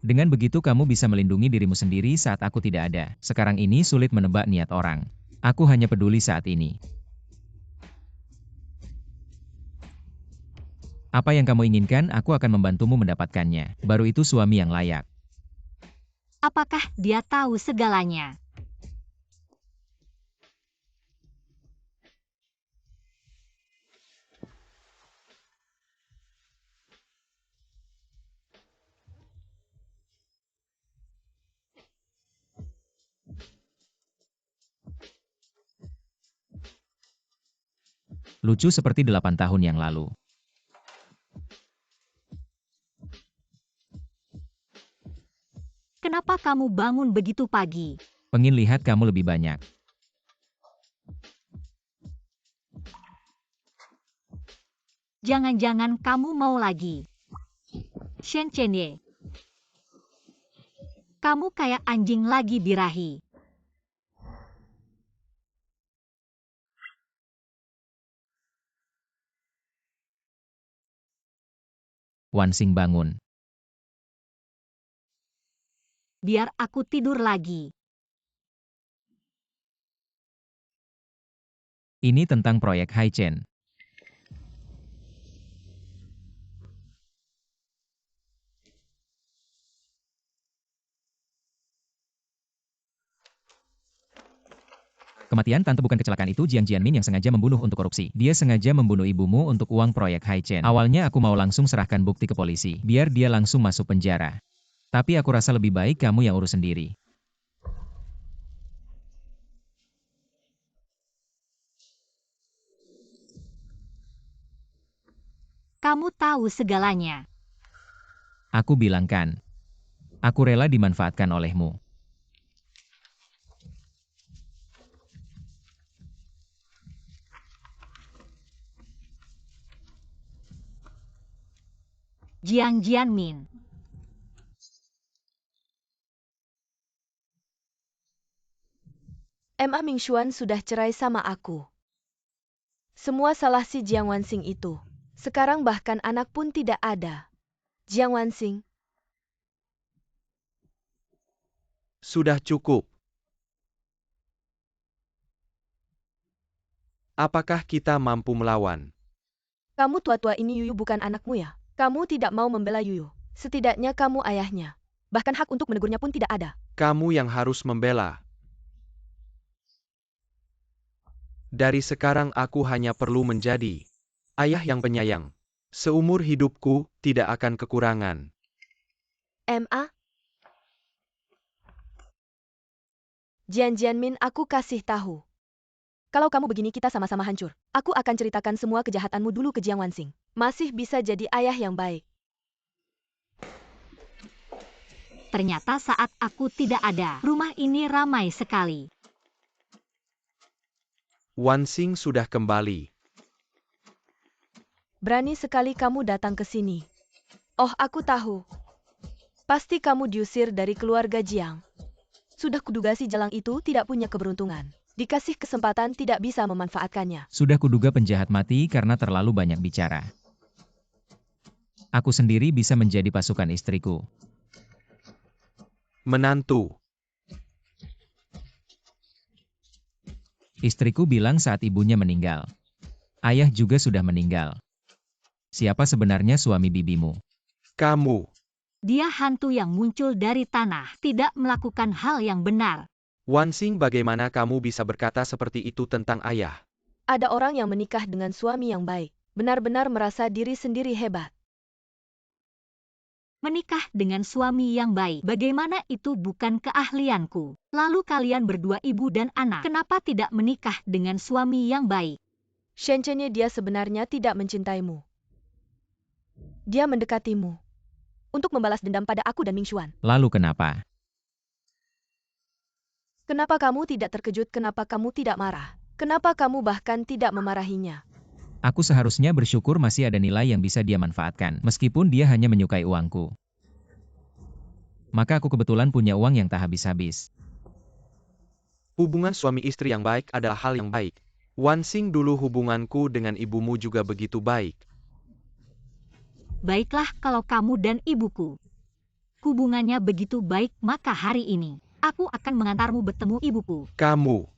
Dengan begitu kamu bisa melindungi dirimu sendiri saat aku tidak ada. Sekarang ini sulit menebak niat orang. Aku hanya peduli saat ini. Apa yang kamu inginkan, aku akan membantumu mendapatkannya. Baru itu suami yang layak. Apakah dia tahu segalanya? Lucu seperti 8 tahun yang lalu. Kenapa kamu bangun begitu pagi? Pengen lihat kamu lebih banyak. Jangan-jangan kamu mau lagi. Shen Chenye. Kamu kayak anjing lagi birahi. Wansing bangun. Biar aku tidur lagi. Ini tentang proyek Haichen. Kematian tante bukan kecelakaan itu Jiang Jianmin yang sengaja membunuh untuk korupsi. Dia sengaja membunuh ibumu untuk uang proyek Haichen. Awalnya aku mau langsung serahkan bukti ke polisi, biar dia langsung masuk penjara. Tapi aku rasa lebih baik kamu yang urus sendiri. Kamu tahu segalanya. Aku bilang kan. Aku rela dimanfaatkan olehmu. Jiang Jianmin. Ma Mingxuan sudah cerai sama aku. Semua salah si Jiang Wansing itu. Sekarang bahkan anak pun tidak ada. Jiang Wansing. Sudah cukup. Apakah kita mampu melawan? Kamu tua-tua ini Yuyu bukan anakmu ya? Kamu tidak mau membela Yuyu. Setidaknya kamu ayahnya. Bahkan hak untuk menegurnya pun tidak ada. Kamu yang harus membela. Dari sekarang aku hanya perlu menjadi ayah yang penyayang. Seumur hidupku tidak akan kekurangan. Ma? Jian Jianmin, aku kasih tahu. Kalau kamu begini kita sama-sama hancur. Aku akan ceritakan semua kejahatanmu dulu ke Jiang Wansing. Masih bisa jadi ayah yang baik. Ternyata saat aku tidak ada, rumah ini ramai sekali. Wansing sudah kembali. Berani sekali kamu datang ke sini. Oh, aku tahu. Pasti kamu diusir dari keluarga Jiang. Sudah kuduga si Jalang itu tidak punya keberuntungan. Dikasih kesempatan tidak bisa memanfaatkannya. Sudah kuduga penjahat mati karena terlalu banyak bicara. Aku sendiri bisa menjadi pasukan istriku. Menantu. Istriku bilang saat ibunya meninggal. Ayah juga sudah meninggal. Siapa sebenarnya suami bibimu? Kamu. Dia hantu yang muncul dari tanah, tidak melakukan hal yang benar. Wansing, bagaimana kamu bisa berkata seperti itu tentang ayah? Ada orang yang menikah dengan suami yang baik. Benar-benar merasa diri sendiri hebat. Menikah dengan suami yang baik, bagaimana itu bukan keahlianku? Lalu kalian berdua ibu dan anak, kenapa tidak menikah dengan suami yang baik? Shen Chen-nya dia sebenarnya tidak mencintaimu. Dia mendekatimu untuk membalas dendam pada aku dan Ming Xuan. Lalu kenapa? Kenapa kamu tidak terkejut? Kenapa kamu tidak marah? Kenapa kamu bahkan tidak memarahinya? Aku seharusnya bersyukur masih ada nilai yang bisa dia manfaatkan, meskipun dia hanya menyukai uangku. Maka aku kebetulan punya uang yang tak habis-habis. Hubungan suami istri yang baik adalah hal yang baik. Wan Xing, dulu hubunganku dengan ibumu juga begitu baik. Baiklah kalau kamu dan ibuku hubungannya begitu baik, maka hari ini aku akan mengantarmu bertemu ibuku. Kamu.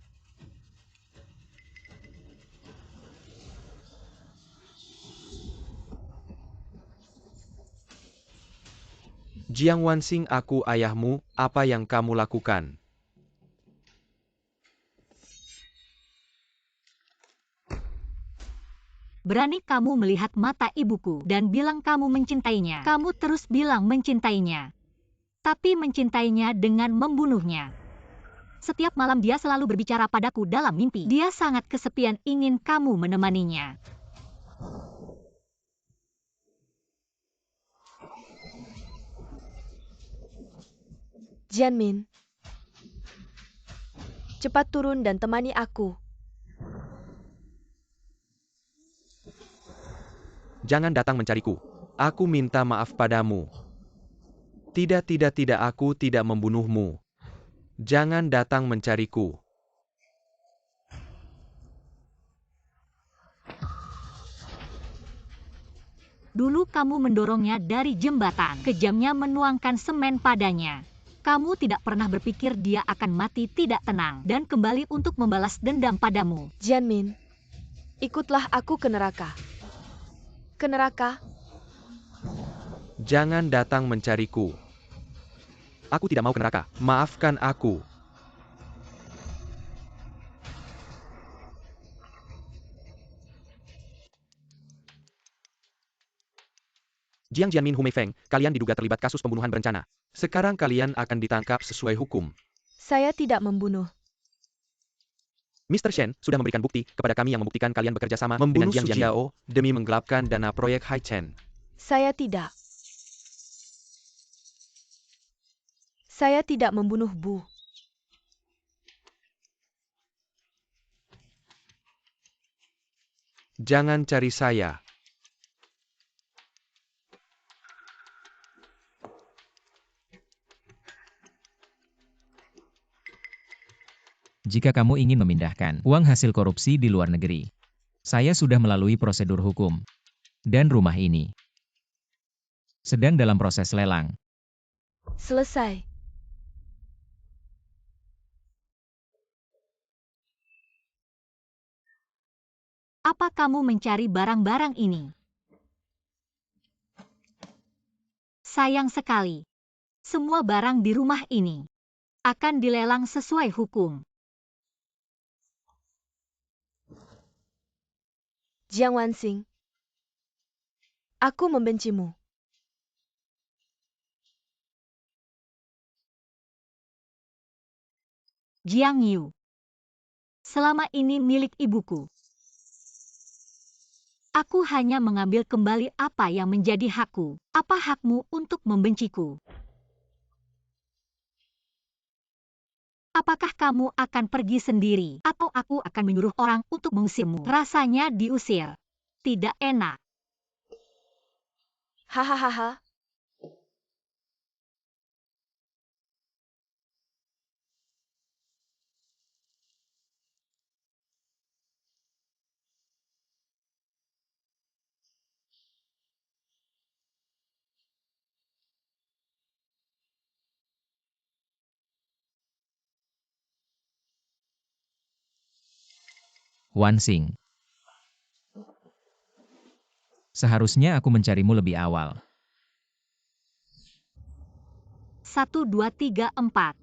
Jiang Wan Xing, aku ayahmu, apa yang kamu lakukan? Berani kamu melihat mata ibuku dan bilang kamu mencintainya. Kamu terus bilang mencintainya. Tapi mencintainya dengan membunuhnya. Setiap malam dia selalu berbicara padaku dalam mimpi. Dia sangat kesepian, ingin kamu menemaninya. Jianmin, cepat turun dan temani aku. Jangan datang mencariku. Aku minta maaf padamu. Tidak, aku tidak membunuhmu. Jangan datang mencariku. Dulu kamu mendorongnya dari jembatan. Kejamnya menuangkan semen padanya. Kamu tidak pernah berpikir dia akan mati tidak tenang dan kembali untuk membalas dendam padamu. Jianmin, ikutlah aku ke neraka. Ke neraka? Jangan datang mencariku. Aku tidak mau ke neraka. Maafkan aku. Jiang Jianmin Humei Feng, kalian diduga terlibat kasus pembunuhan berencana. Sekarang kalian akan ditangkap sesuai hukum. Saya tidak membunuh. Mr. Shen sudah memberikan bukti kepada kami yang membuktikan kalian bekerja sama dengan Jiang Jiao demi menggelapkan dana proyek Haichen. Saya tidak. Saya tidak membunuh Bu. Jangan cari saya. Jika kamu ingin memindahkan uang hasil korupsi di luar negeri, saya sudah melalui prosedur hukum. Dan rumah ini sedang dalam proses lelang. Selesai. Apa kamu mencari barang-barang ini? Sayang sekali. Semua barang di rumah ini akan dilelang sesuai hukum. Jiang Wanxing, aku membencimu. Jiang Yu, selama ini milik ibuku. Aku hanya mengambil kembali apa yang menjadi hakku. Apa hakmu untuk membenciku? Apakah kamu akan pergi sendiri, atau aku akan menyuruh orang untuk mengusirmu? Rasanya diusir. Tidak enak. Hahaha. Wan Xing, seharusnya aku mencarimu lebih awal. 1, 2, 3, 4.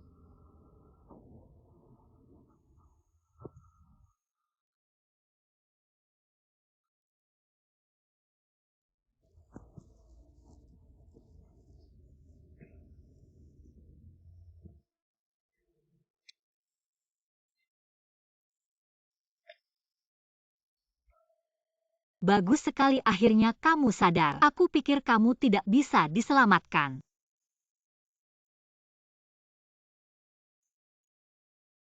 Bagus sekali, akhirnya kamu sadar. Aku pikir kamu tidak bisa diselamatkan.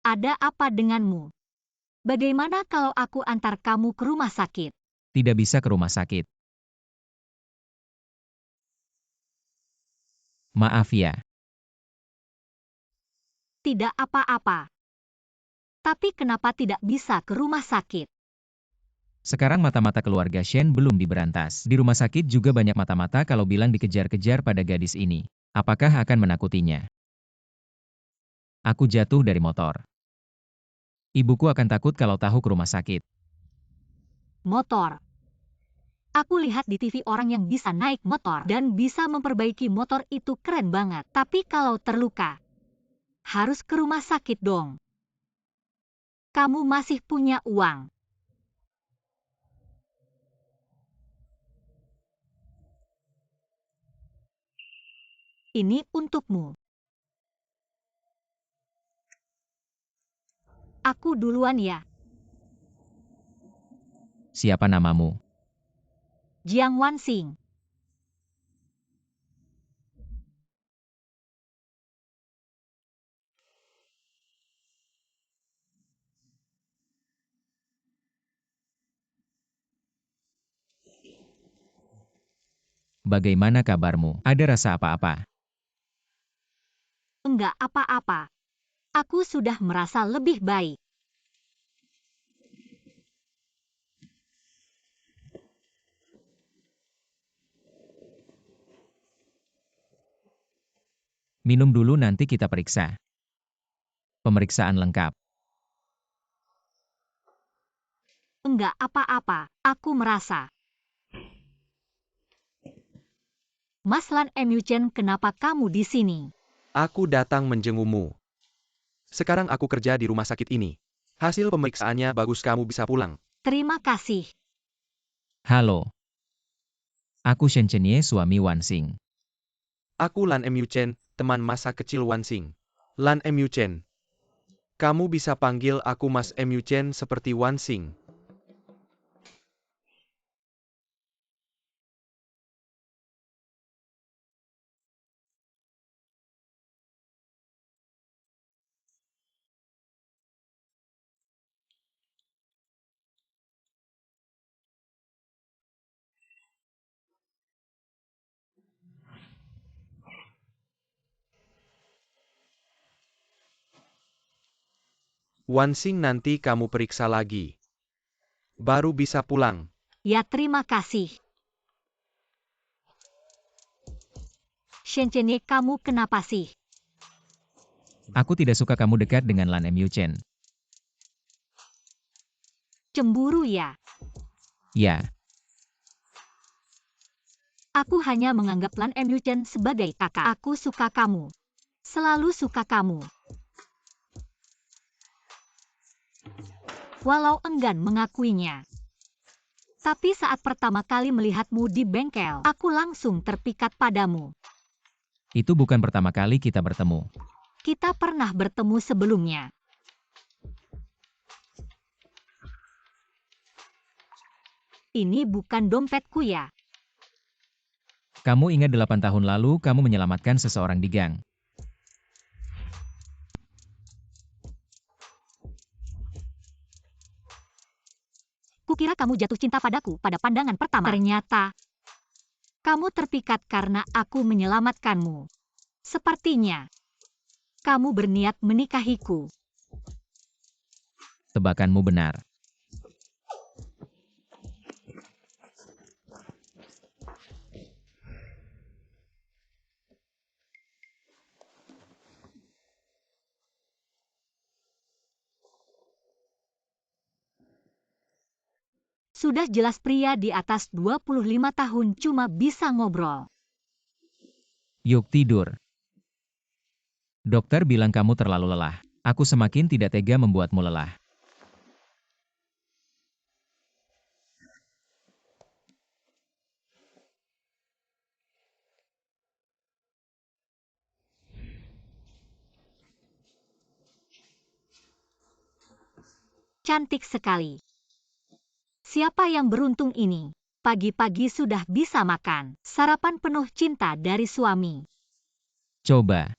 Ada apa denganmu? Bagaimana kalau aku antar kamu ke rumah sakit? Tidak bisa ke rumah sakit. Maaf ya. Tidak apa-apa. Tapi kenapa tidak bisa ke rumah sakit? Sekarang mata-mata keluarga Shen belum diberantas. Di rumah sakit juga banyak mata-mata kalau bilang dikejar-kejar pada gadis ini. Apakah akan menakutinya? Aku jatuh dari motor. Ibuku akan takut kalau tahu ke rumah sakit. Motor. Aku lihat di TV orang yang bisa naik motor dan bisa memperbaiki motor itu keren banget. Tapi kalau terluka, harus ke rumah sakit dong. Kamu masih punya uang. Ini untukmu. Aku duluan ya. Siapa namamu? Jiang Wanxing. Bagaimana kabarmu? Ada rasa apa-apa? Enggak apa-apa. Aku sudah merasa lebih baik. Minum dulu nanti kita periksa. Pemeriksaan lengkap. Enggak apa-apa. Aku merasa. Mas Lan Emuchen, kenapa kamu di sini? Aku datang menjengukmu. Sekarang aku kerja di rumah sakit ini. Hasil pemeriksaannya bagus, kamu bisa pulang. Terima kasih. Halo. Aku Shen Chenye, suami Wanxing. Aku Lan Emuchen, teman masa kecil Wanxing. Lan Emuchen. Kamu bisa panggil aku Mas Emuchen seperti Wanxing. Wanxing, nanti kamu periksa lagi. Baru bisa pulang. Ya, terima kasih. Shen Chenye, kamu kenapa sih? Aku tidak suka kamu dekat dengan Lan Emuchen. Cemburu ya? Ya. Aku hanya menganggap Lan Emuchen sebagai kakak. Aku suka kamu. Selalu suka kamu. Walau enggan mengakuinya. Tapi saat pertama kali melihatmu di bengkel, aku langsung terpikat padamu. Itu bukan pertama kali kita bertemu. Kita pernah bertemu sebelumnya. Ini bukan dompetku ya? Kamu ingat 8 tahun lalu kamu menyelamatkan seseorang di gang. Kukira kamu jatuh cinta padaku pada pandangan pertama. Ternyata, kamu terpikat karena aku menyelamatkanmu. Sepertinya, kamu berniat menikahiku. Tebakanmu benar. Sudah jelas pria di atas 25 tahun cuma bisa ngobrol. Yuk tidur. Dokter bilang kamu terlalu lelah. Aku semakin tidak tega membuatmu lelah. Cantik sekali. Siapa yang beruntung ini? Pagi-pagi sudah bisa makan. Sarapan penuh cinta dari suami. Coba.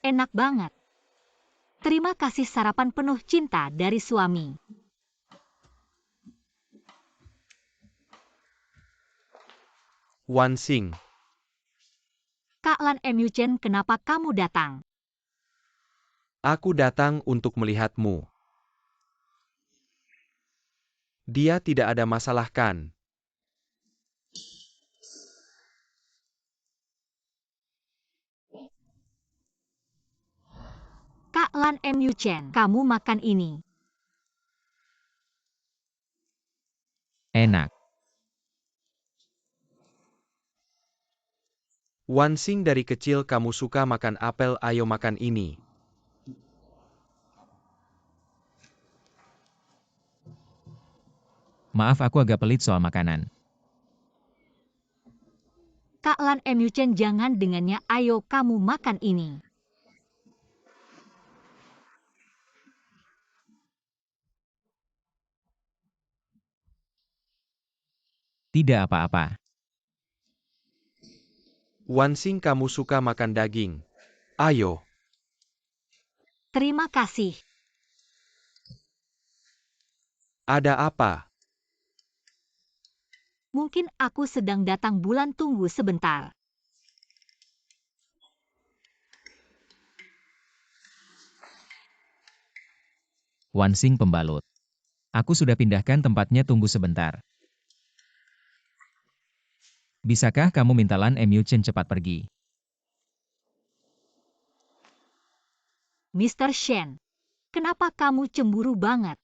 Enak banget. Terima kasih sarapan penuh cinta dari suami. Wan Xing, Kak Lan Emyuchen, kenapa kamu datang? aku datang untuk melihatmu. Dia tidak ada masalah kan? Kak Lan Emyuchen, kamu makan ini. Enak. Wan Xing, dari kecil kamu suka makan apel, ayo makan ini. Maaf, aku agak pelit soal makanan. Kak Lan Emyuchen, jangan dengannya, ayo kamu makan ini. Tidak apa-apa. Wan Xing, kamu suka makan daging. Ayo. Terima kasih. Ada apa? Mungkin aku sedang datang bulan, tunggu sebentar. Wan Xing pembalut. Aku sudah pindahkan tempatnya, tunggu sebentar. Bisakah kamu minta Lan Emyuchen cepat pergi? Mr. Shen, kenapa kamu cemburu banget?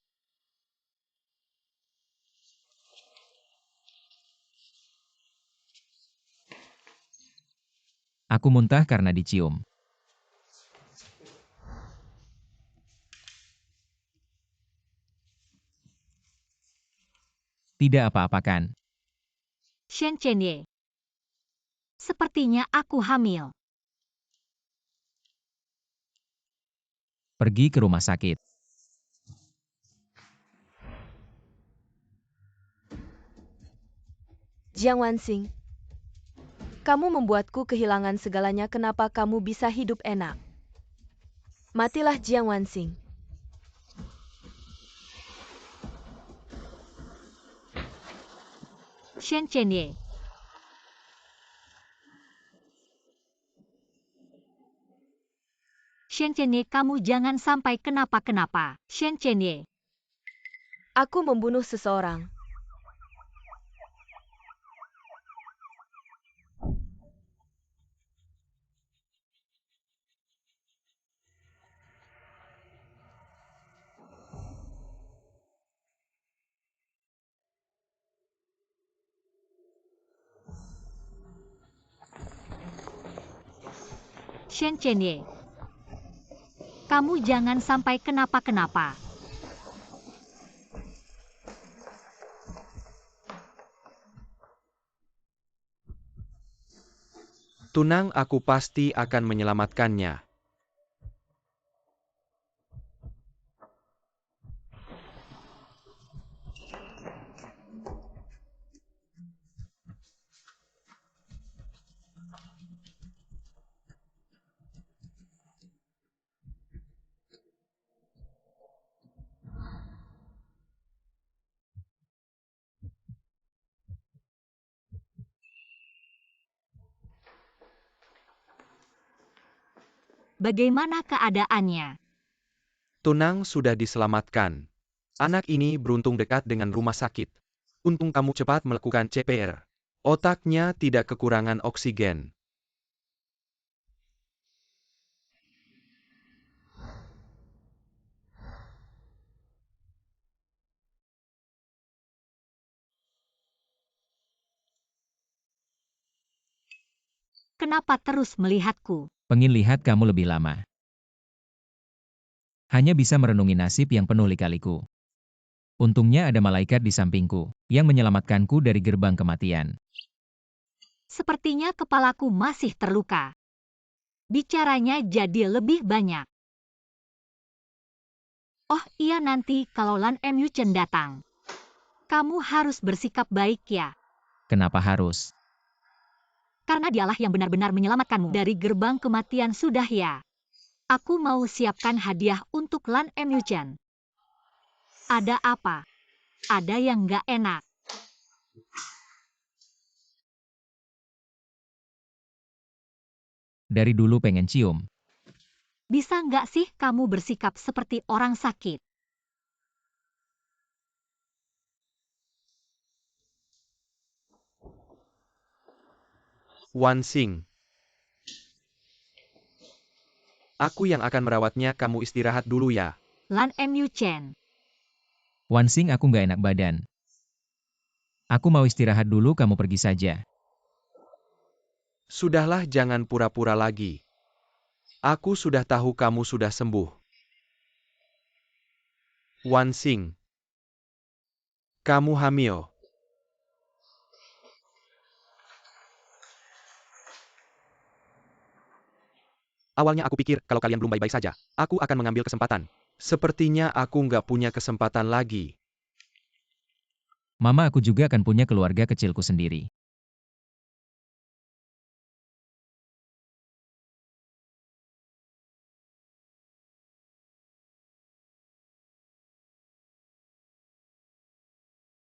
Aku muntah karena dicium. Tidak apa-apa kan? Shen Chenye. Sepertinya aku hamil. Pergi ke rumah sakit. Jiang Wanxing, kamu membuatku kehilangan segalanya. Kenapa kamu bisa hidup enak? Matilah Jiang Wanxing. Shen Chenye. Shen Chenye, kamu jangan sampai kenapa-kenapa. Shen Chenye. Aku membunuh seseorang. Shen Chenye. Kamu jangan sampai kenapa-kenapa. Tunang, aku pasti akan menyelamatkannya. Bagaimana keadaannya? Tunang sudah diselamatkan. Anak ini beruntung dekat dengan rumah sakit. Untung kamu cepat melakukan CPR. Otaknya tidak kekurangan oksigen. Kenapa terus melihatku? Pengen lihat kamu lebih lama. Hanya bisa merenungi nasib yang penuh lika-liku. Untungnya ada malaikat di sampingku, yang menyelamatkanku dari gerbang kematian. Sepertinya kepalaku masih terluka. Bicaranya jadi lebih banyak. Oh iya, nanti kalau Lan Mu Chen datang. Kamu harus bersikap baik ya. Kenapa harus? Karena dialah yang benar-benar menyelamatkanmu dari gerbang kematian sudah ya. Aku mau siapkan hadiah untuk Lan Mu Chen. Ada apa? Ada yang nggak enak. Dari dulu pengen cium. Bisa nggak sih kamu bersikap seperti orang sakit? Wan Xing. Aku yang akan merawatnya, kamu istirahat dulu ya. Lan Mu Chen. Wan Xing, aku nggak enak badan. Aku mau istirahat dulu, kamu pergi saja. Sudahlah, jangan pura-pura lagi. Aku sudah tahu kamu sudah sembuh. Wan Xing. Kamu hamil. Awalnya aku pikir kalau kalian belum baik-baik saja, aku akan mengambil kesempatan. Sepertinya aku nggak punya kesempatan lagi. Mama, aku juga akan punya keluarga kecilku sendiri.